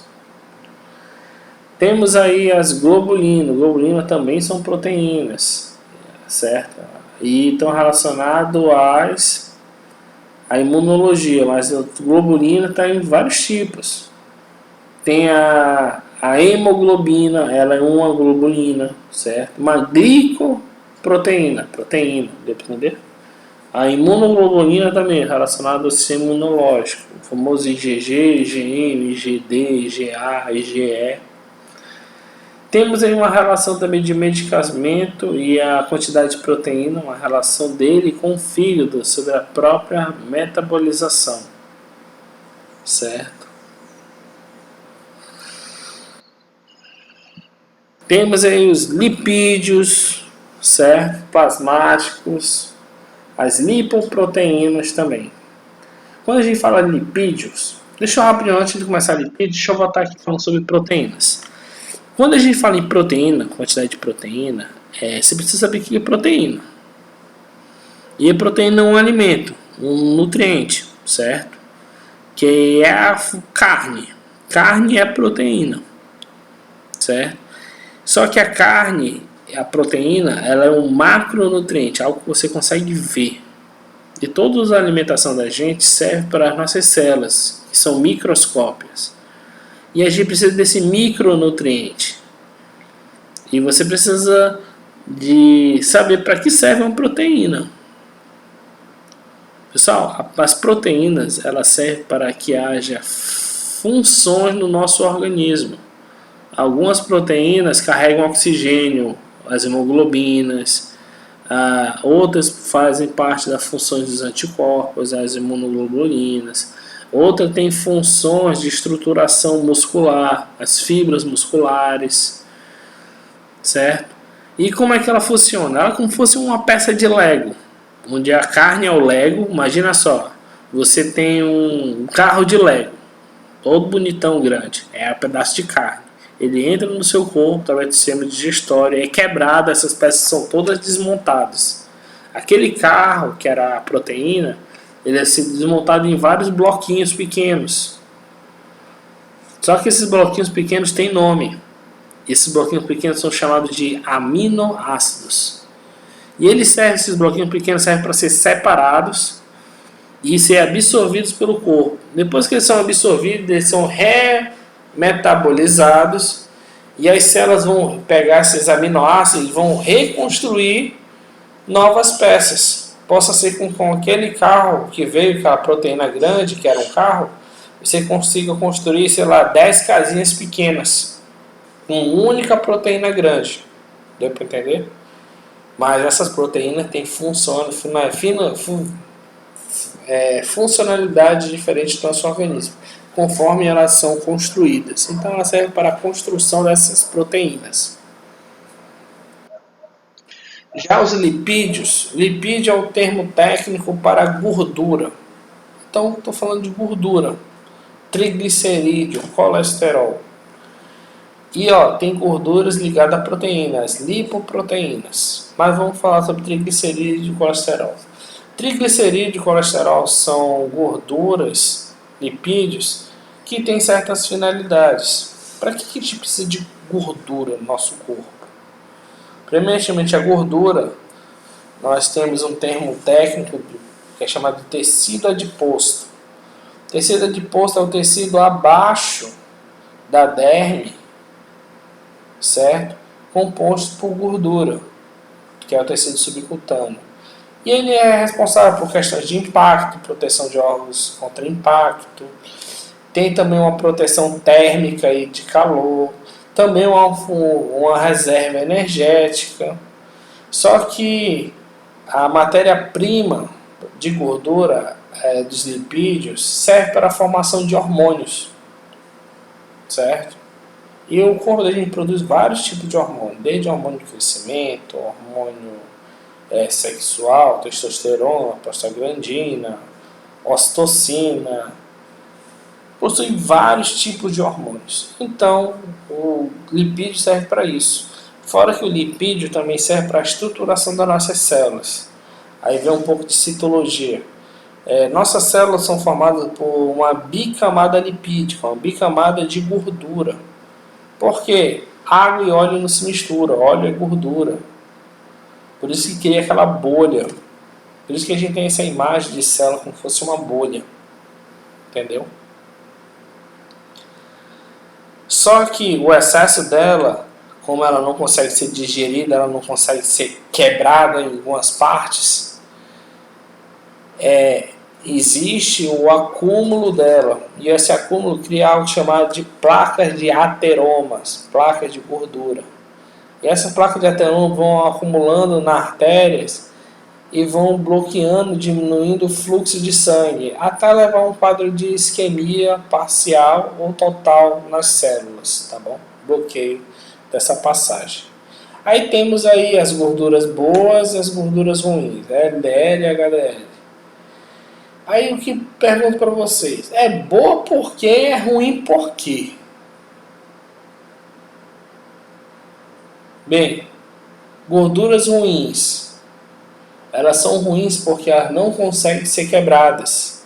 Temos aí as globulinas. Globulinas também são proteínas, certo? E estão relacionadas à imunologia, mas a globulina está em vários tipos. Tem a hemoglobina, ela é uma globulina, certo? Uma glicoproteína, proteína, deu para entender? A imunoglobulina também é relacionada ao sistema imunológico, o famoso IgG, IgM, IgD, IgA, IgE. Temos aí uma relação também de medicamento e a quantidade de proteína, uma relação dele com o fígado sobre a própria metabolização, certo? Temos aí os lipídios, certo? Plasmáticos, as lipoproteínas também. Quando a gente fala de lipídios, deixa eu rapidinho, antes de começar lipídios, deixa eu voltar aqui falando sobre proteínas. Quando a gente fala em proteína, quantidade de proteína, você precisa saber o que é proteína. E a proteína é um alimento, um nutriente, certo? Que é a carne. Carne é proteína, certo? Só que a carne, a proteína, ela é um macronutriente, algo que você consegue ver. E toda a alimentação da gente serve para as nossas células, que são microscópias. E a gente precisa desse micronutriente. E você precisa de saber para que serve uma proteína. Pessoal, as proteínas elas servem para que haja funções no nosso organismo. Algumas proteínas carregam oxigênio, as hemoglobinas, outras fazem parte das funções dos anticorpos, as imunoglobulinas. Outra tem funções de estruturação muscular, as fibras musculares, certo? E como é que ela funciona? Ela é como se fosse uma peça de Lego, onde a carne é o Lego. Imagina só, você tem um carro de Lego, todo bonitão, grande, é um pedaço de carne. Ele entra no seu corpo através do sistema digestório, é quebrado, essas peças são todas desmontadas. Aquele carro, que era a proteína, ele é desmontado em vários bloquinhos pequenos. Só que esses bloquinhos pequenos têm nome. Esses bloquinhos pequenos são chamados de aminoácidos. E esses bloquinhos pequenos servem para ser separados e ser absorvidos pelo corpo. Depois que eles são absorvidos, eles são metabolizados e as células vão pegar esses aminoácidos e vão reconstruir novas peças. Possa ser com aquele carro que veio, aquela proteína grande, que era um carro, você consiga construir, sei lá, 10 casinhas pequenas com uma única proteína grande. Deu para entender? Mas essas proteínas têm funcionalidade diferente do nosso organismo, conforme elas são construídas. Então, ela serve para a construção dessas proteínas. Já os lipídios, lipídio é o termo técnico para gordura. Então, estou falando de gordura, triglicerídeo, colesterol. E tem gorduras ligadas a proteínas, lipoproteínas. Mas vamos falar sobre triglicerídeo e colesterol. Triglicerídeo e colesterol são gorduras, lipídios, que têm certas finalidades. Para que a gente precisa de gordura no nosso corpo? Primeiramente, a gordura, nós temos um termo técnico que é chamado de tecido adiposo. O tecido adiposo é o tecido abaixo da derme, certo? Composto por gordura, que é o tecido subcutâneo. E ele é responsável por questões de impacto, proteção de órgãos contra impacto. Tem também uma proteção térmica e de calor. Também uma reserva energética. Só que a matéria-prima de gordura dos lipídios serve para a formação de hormônios, certo? E o corpo da gente produz vários tipos de hormônio, desde hormônio de crescimento, hormônio sexual, testosterona, prostaglandina, ocitocina, possui vários tipos de hormônios. Então, o lipídio serve para isso. Fora que o lipídio também serve para a estruturação das nossas células. Aí vem um pouco de citologia. Nossas células são formadas por uma bicamada lipídica, uma bicamada de gordura. Por quê? Água e óleo não se misturam, óleo é gordura. Por isso que cria aquela bolha. Por isso que a gente tem essa imagem de célula como se fosse uma bolha. Entendeu? Só que o excesso dela, como ela não consegue ser digerida, ela não consegue ser quebrada em algumas partes, existe o acúmulo dela. E esse acúmulo cria algo chamado de placas de ateromas, placas de gordura. E essas placas de ateroma vão acumulando nas artérias e vão bloqueando, diminuindo o fluxo de sangue, até levar a um quadro de isquemia parcial ou total nas células, tá bom? Bloqueio dessa passagem. Aí temos aí as gorduras boas e as gorduras ruins, LDL e HDL. Aí o que pergunto para vocês, é boa por quê, é ruim por quê? Bem, gorduras ruins, elas são ruins porque elas não conseguem ser quebradas.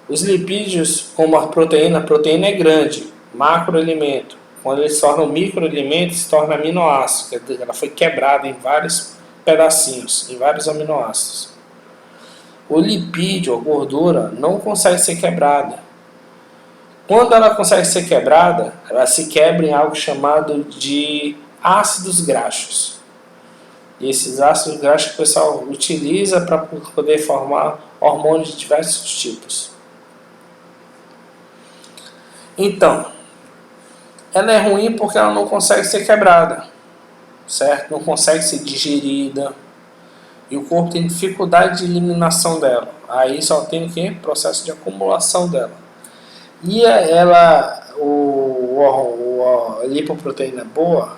Os lipídios, como a proteína é grande, macroalimento. Quando eles se tornam microalimentos, se torna aminoácido. Ela foi quebrada em vários pedacinhos, em vários aminoácidos. O lipídio, a gordura, não consegue ser quebrada. Quando ela consegue ser quebrada, ela se quebra em algo chamado de ácidos graxos. E esses ácidos graxos que o pessoal utiliza para poder formar hormônios de diversos tipos. Então, ela é ruim porque ela não consegue ser quebrada, certo? Não consegue ser digerida. E o corpo tem dificuldade de eliminação dela. Aí só tem o quê? Processo de acumulação dela. E ela, a lipoproteína boa,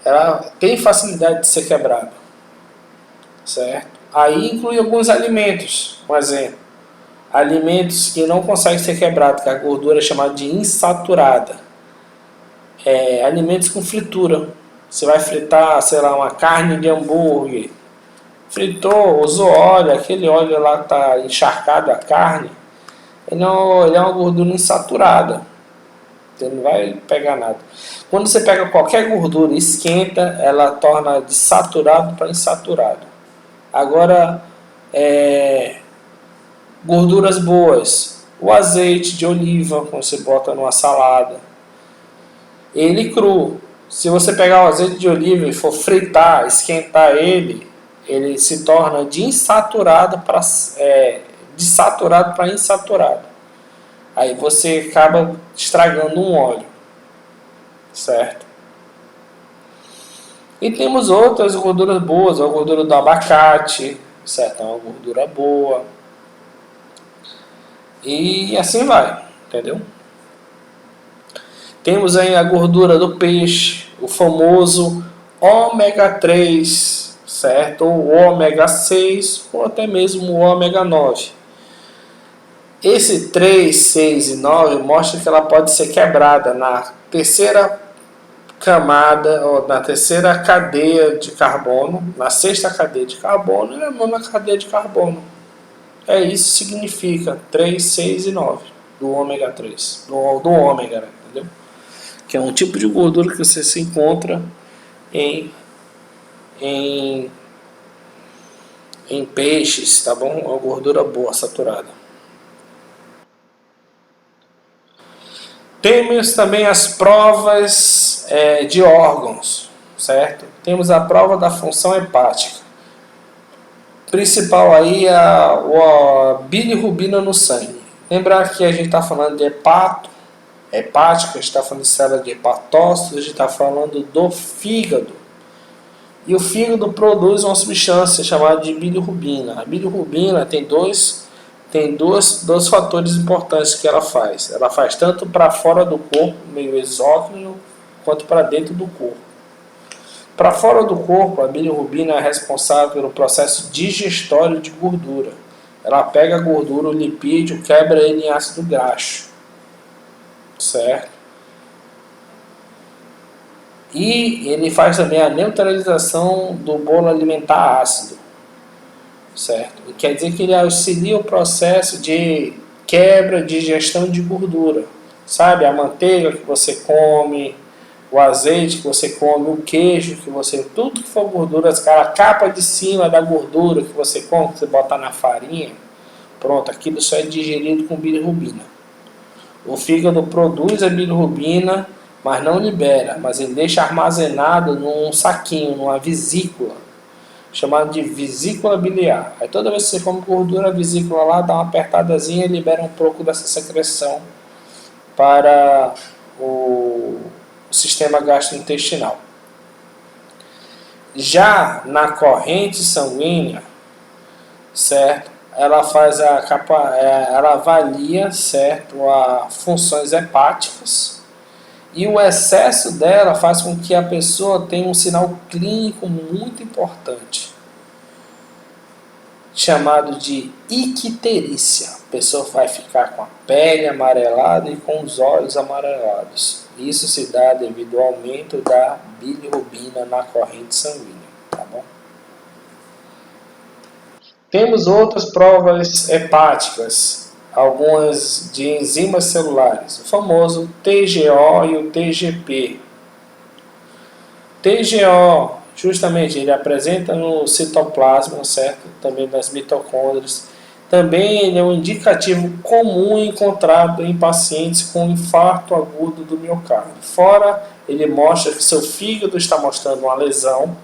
ela tem facilidade de ser quebrada, certo? Aí inclui alguns alimentos, por exemplo, alimentos que não conseguem ser quebrados, que a gordura é chamada de insaturada. Alimentos com fritura. Você vai fritar, sei lá, uma carne de hambúrguer, fritou, usou óleo, aquele óleo lá que está encharcado a carne, ele é uma gordura insaturada. Você não vai pegar nada. Quando você pega qualquer gordura e esquenta, ela torna de saturado para insaturado. Agora, gorduras boas. O azeite de oliva, quando você bota numa salada. Ele cru. Se você pegar o azeite de oliva e for fritar, esquentar ele se torna de insaturado para insaturado. Aí você acaba estragando um óleo, certo? E temos outras gorduras boas, a gordura do abacate, certo? É uma gordura boa. E assim vai, entendeu? Temos aí a gordura do peixe, o famoso ômega 3, certo? Ou ômega 6, ou até mesmo o ômega 9. Esse 3, 6 e 9 mostra que ela pode ser quebrada na terceira camada, ou na terceira cadeia de carbono, na sexta cadeia de carbono e na nona cadeia de carbono. Isso significa 3, 6 e 9 do ômega 3, do ômega, né? Entendeu? Que é um tipo de gordura que você se encontra em peixes, tá bom? Uma gordura boa, saturada. Temos também as provas de órgãos, certo? Temos a prova da função hepática. Principal aí é a bilirrubina no sangue. Lembrar que a gente está falando de hepática, a gente está falando de célula de hepatócito, a gente está falando do fígado. E o fígado produz uma substância chamada de bilirrubina. A bilirrubina tem dois fatores importantes que ela faz. Ela faz tanto para fora do corpo, meio exócrino, quanto para dentro do corpo. Para fora do corpo, a bilirrubina é responsável pelo processo digestório de gordura. Ela pega a gordura, o lipídio, quebra ele em ácido graxo, certo? E ele faz também a neutralização do bolo alimentar ácido, certo? Quer dizer que ele auxilia o processo de quebra, digestão de gordura. Sabe, a manteiga que você come, o azeite que você come, o queijo que você... Tudo que for gordura, a capa de cima da gordura que você come, que você bota na farinha, pronto, aquilo só é digerido com bilirrubina. O fígado produz a bilirrubina, mas não libera, mas ele deixa armazenado num saquinho, numa vesícula, chamado de vesícula biliar. Aí toda vez que você come gordura, a vesícula lá dá uma apertadazinha e libera um pouco dessa secreção para o sistema gastrointestinal. Já na corrente sanguínea, certo? Ela faz ela avalia, certo, as funções hepáticas, e o excesso dela faz com que a pessoa tenha um sinal clínico muito importante, chamado de icterícia. A pessoa vai ficar com a pele amarelada e com os olhos amarelados. Isso se dá devido ao aumento da bilirrubina na corrente sanguínea, tá bom? Temos outras provas hepáticas, algumas de enzimas celulares, o famoso TGO e o TGP. TGO, justamente, ele apresenta no citoplasma, certo? Também nas mitocôndrias. Também ele é um indicativo comum encontrado em pacientes com infarto agudo do miocárdio. Fora, ele mostra que seu fígado está mostrando uma lesão,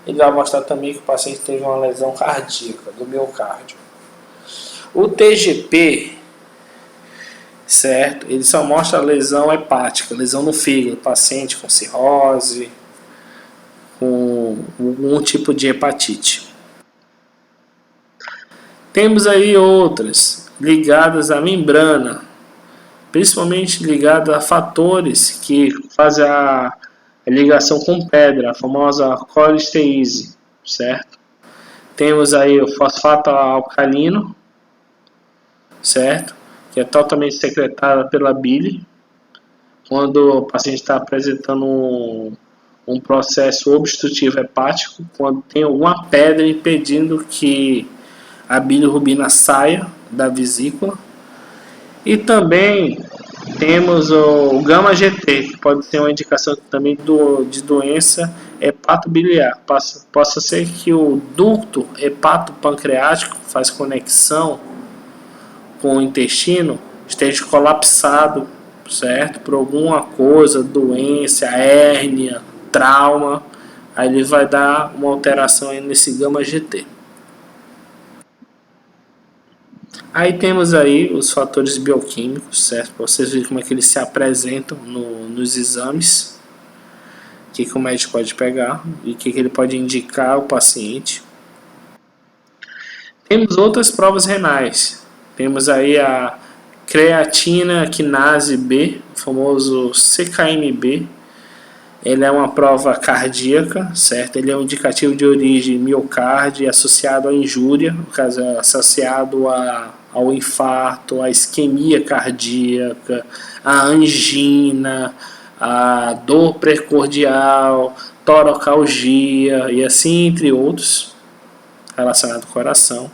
ele vai mostrar também que o paciente teve uma lesão cardíaca do miocárdio. O TGP, certo? Ele só mostra a lesão hepática, lesão no fígado, paciente com cirrose, com algum tipo de hepatite. Temos aí outras ligadas à membrana, principalmente ligadas a fatores que fazem a ligação com pedra, a famosa colisteíse, certo? Temos aí o fosfato alcalino, certo? Que é totalmente secretado pela bile, quando o paciente está apresentando um processo obstrutivo hepático, quando tem alguma pedra impedindo que a bilirrubina saia da vesícula. E também temos o gama-GT, que pode ser uma indicação também de doença hepatobiliar. Possa ser que o ducto hepatopancreático faz conexão com o intestino esteja colapsado, certo? Por alguma coisa, doença, hérnia, trauma, aí ele vai dar uma alteração aí nesse gama-GT. Aí temos aí os fatores bioquímicos, certo? Para vocês verem como é que eles se apresentam nos exames, o que o médico pode pegar e o que ele pode indicar ao paciente. Temos outras provas renais. Temos aí a creatina quinase B, o famoso CKMB. Ele é uma prova cardíaca, certo? Ele é um indicativo de origem miocárdio associado à injúria, no caso associado ao infarto, à isquemia cardíaca, à angina, à dor precordial, toracalgia e assim entre outros relacionados ao coração.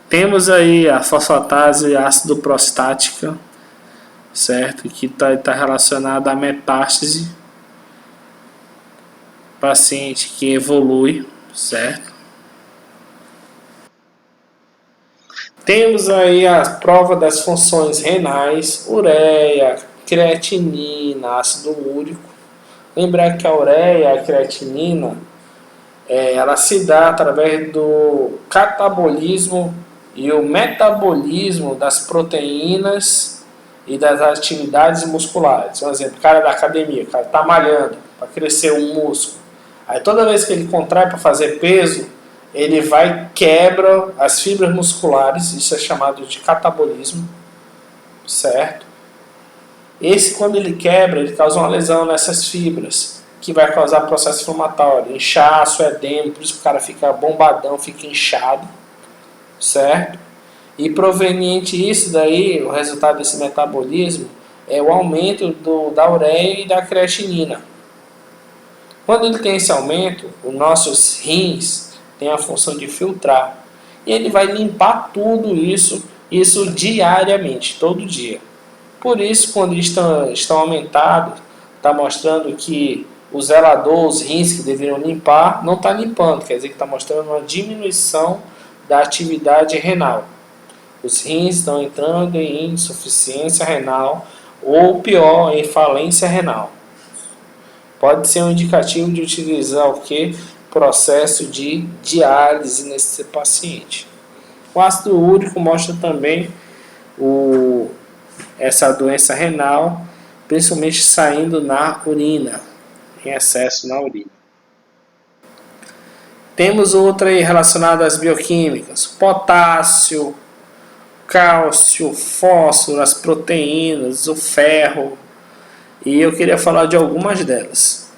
Temos aí a fosfatase ácido prostática, certo? Que está relacionada à metástase, paciente que evolui, certo? Temos aí a prova das funções renais, ureia, creatinina, ácido úrico. Lembrar que a ureia e a creatinina, ela se dá através do catabolismo e o metabolismo das proteínas e das atividades musculares. Um exemplo, o cara da academia, o cara está malhando para crescer um músculo. Aí toda vez que ele contrai para fazer peso, ele vai quebra as fibras musculares, isso é chamado de catabolismo, certo? Esse, quando ele quebra, ele causa uma lesão nessas fibras, que vai causar processo inflamatório, inchaço, edema, por isso que o cara fica bombadão, fica inchado, certo? E proveniente disso daí, o resultado desse metabolismo é o aumento da ureia e da creatinina. Quando ele tem esse aumento, os nossos rins têm a função de filtrar. E ele vai limpar tudo isso diariamente, todo dia. Por isso, quando eles estão aumentados, está mostrando que o zelador, os rins que deveriam limpar, não está limpando. Quer dizer que está mostrando uma diminuição da atividade renal. Os rins estão entrando em insuficiência renal ou pior, em falência renal. Pode ser um indicativo de utilizar o que? Processo de diálise nesse paciente. O ácido úrico mostra também essa doença renal, principalmente saindo na urina, em excesso na urina. Temos outra aí relacionada às bioquímicas: potássio, cálcio, fósforo, as proteínas, o ferro. E eu queria falar de algumas delas.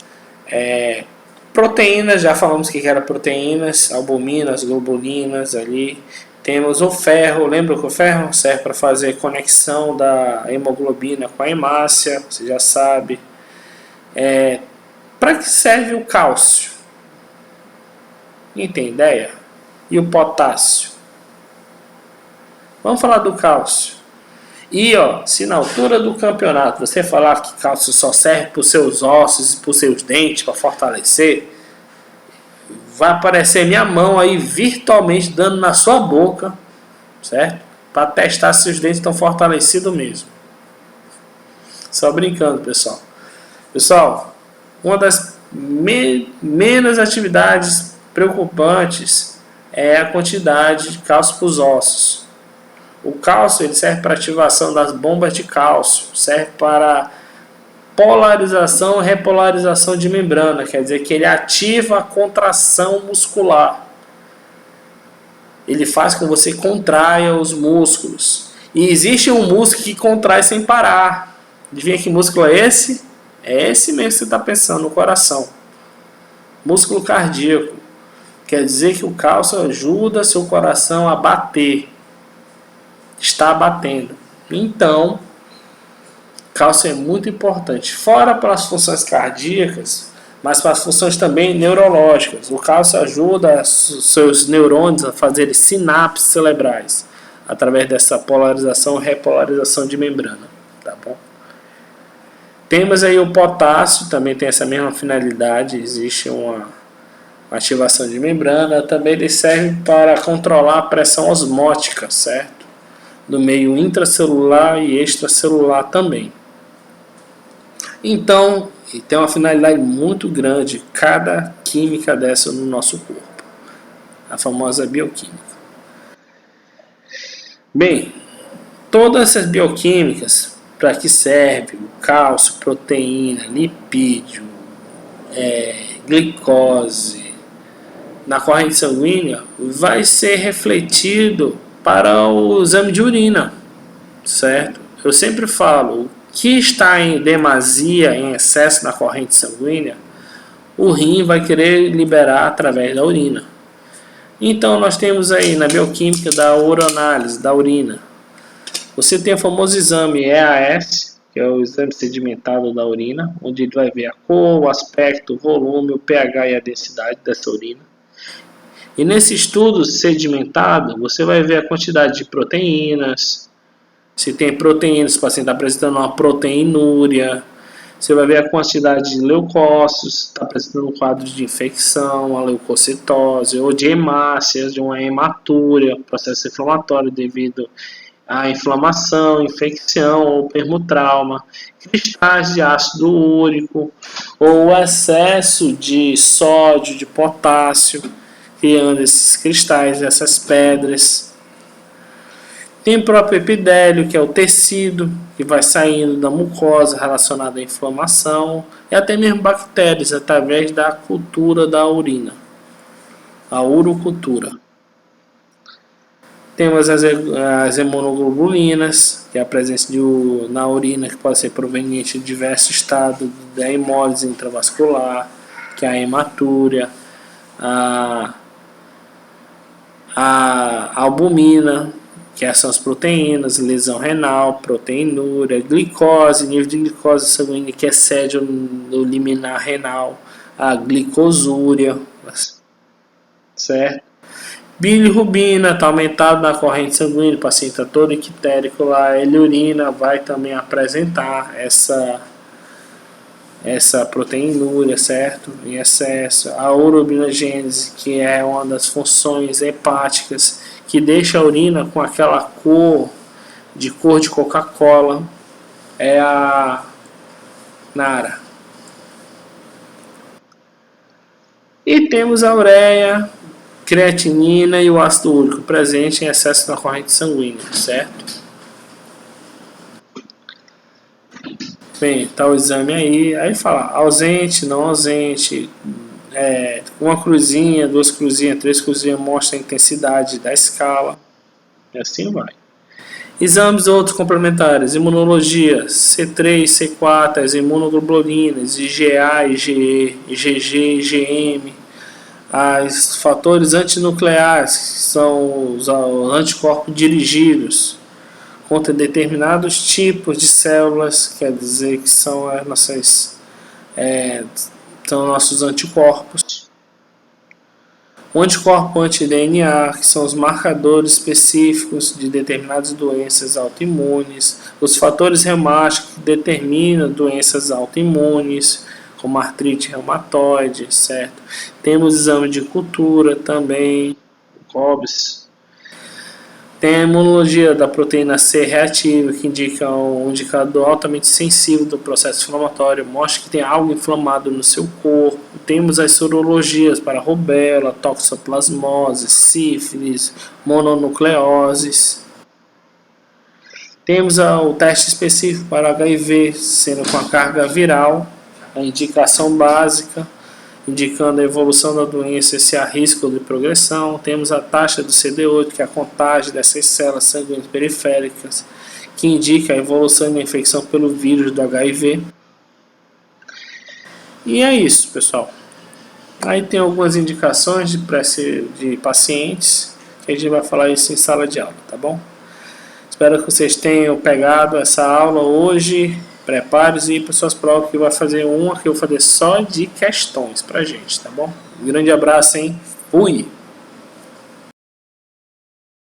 Proteínas, já falamos que era proteínas, albuminas, globulinas ali. Temos o ferro, lembra que o ferro serve para fazer conexão da hemoglobina com a hemácia, você já sabe. Para que serve o cálcio? Ninguém tem ideia? E o potássio? Vamos falar do cálcio. E se na altura do campeonato você falar que cálcio só serve para os seus ossos e para os seus dentes, para fortalecer, vai aparecer minha mão aí virtualmente dando na sua boca, certo? Para testar se os dentes estão fortalecidos mesmo. Só brincando, pessoal. Pessoal, uma das Menos atividades preocupantes é a quantidade de cálcio para os ossos. O cálcio ele serve para ativação das bombas de cálcio, serve para polarização e repolarização de membrana, quer dizer que ele ativa a contração muscular. Ele faz com que você contraia os músculos. E existe um músculo que contrai sem parar. Adivinha que músculo é esse? É esse mesmo que você está pensando, no coração. Músculo cardíaco. Quer dizer que o cálcio ajuda seu coração a bater. Está batendo. Então, cálcio é muito importante. Fora para as funções cardíacas, mas para as funções também neurológicas. O cálcio ajuda os seus neurônios a fazerem sinapses cerebrais através dessa polarização e repolarização de membrana. Tá bom? Temos aí o potássio, também tem essa mesma finalidade. Existe uma ativação de membrana. Também ele serve para controlar a pressão osmótica, certo? No meio intracelular e extracelular também. Então, tem uma finalidade muito grande cada química dessa no nosso corpo, a famosa bioquímica. Bem, todas essas bioquímicas, para que serve o cálcio, proteína, lipídio, glicose, na corrente sanguínea, vai ser refletido para o exame de urina, certo? Eu sempre falo, o que está em demasia, em excesso na corrente sanguínea, o rim vai querer liberar através da urina. Então nós temos aí na bioquímica da uroanálise, da urina. Você tem o famoso exame EAS, que é o exame sedimentado da urina, onde ele vai ver a cor, o aspecto, o volume, o pH e a densidade dessa urina. E nesse estudo sedimentado, você vai ver a quantidade de proteínas. Se tem proteínas, o paciente está apresentando uma proteinúria. Você vai ver a quantidade de leucócitos, está apresentando um quadro de infecção, a leucocitose, ou de hemácias, de uma hematúria, processo inflamatório devido à inflamação, infecção ou permutrauma, cristais de ácido úrico, ou excesso de sódio, de potássio, criando esses cristais, essas pedras. Tem o próprio epidélio, que é o tecido que vai saindo da mucosa relacionada à inflamação, e até mesmo bactérias através da cultura da urina, a urocultura. Temos as imunoglobulinas, que é a presença na urina, que pode ser proveniente de diversos estados da hemólise intravascular, que é a hematúria, a albumina, que são as proteínas, lesão renal, proteinúria, glicose, nível de glicose sanguínea que excede o limiar renal, a glicosúria, certo? Bilirrubina está aumentado na corrente sanguínea, o paciente está todo ictérico lá, a urina vai também apresentar essa proteinúria, certo? Em excesso. A urobilogênese, que é uma das funções hepáticas, que deixa a urina com aquela cor de Coca-Cola, é a nara. E temos a ureia, creatinina e o ácido úrico presente em excesso na corrente sanguínea, certo? Bem, tá o exame aí fala ausente, não ausente, uma cruzinha, duas cruzinhas, três cruzinhas mostra a intensidade da escala, e assim vai. Exames outros complementares, imunologia, C3, C4, as imunoglobulinas, IgA, IgE, IgG, IgM, os fatores antinucleares, que são os anticorpos dirigidos contra determinados tipos de células, quer dizer que são nossos anticorpos. O anticorpo anti-DNA, que são os marcadores específicos de determinadas doenças autoimunes. Os fatores reumáticos que determinam doenças autoimunes, como artrite reumatoide, certo? Temos exame de cultura também, COBS. Tem a imunologia da proteína C reativa, que indica um indicador altamente sensível do processo inflamatório, mostra que tem algo inflamado no seu corpo. Temos as sorologias para rubéola, toxoplasmose, sífilis, mononucleoses. Temos o teste específico para HIV, sendo com a carga viral, a indicação básica, indicando a evolução da doença e se há risco de progressão. Temos a taxa do CD8, que é a contagem dessas células sanguíneas periféricas, que indica a evolução da infecção pelo vírus do HIV. E é isso, pessoal. Aí tem algumas indicações de pacientes, que a gente vai falar isso em sala de aula, tá bom? Espero que vocês tenham pegado essa aula hoje. Prepare-se para suas provas, que vai fazer uma que eu vou fazer só de questões pra gente, tá bom? Um grande abraço, hein? Fui!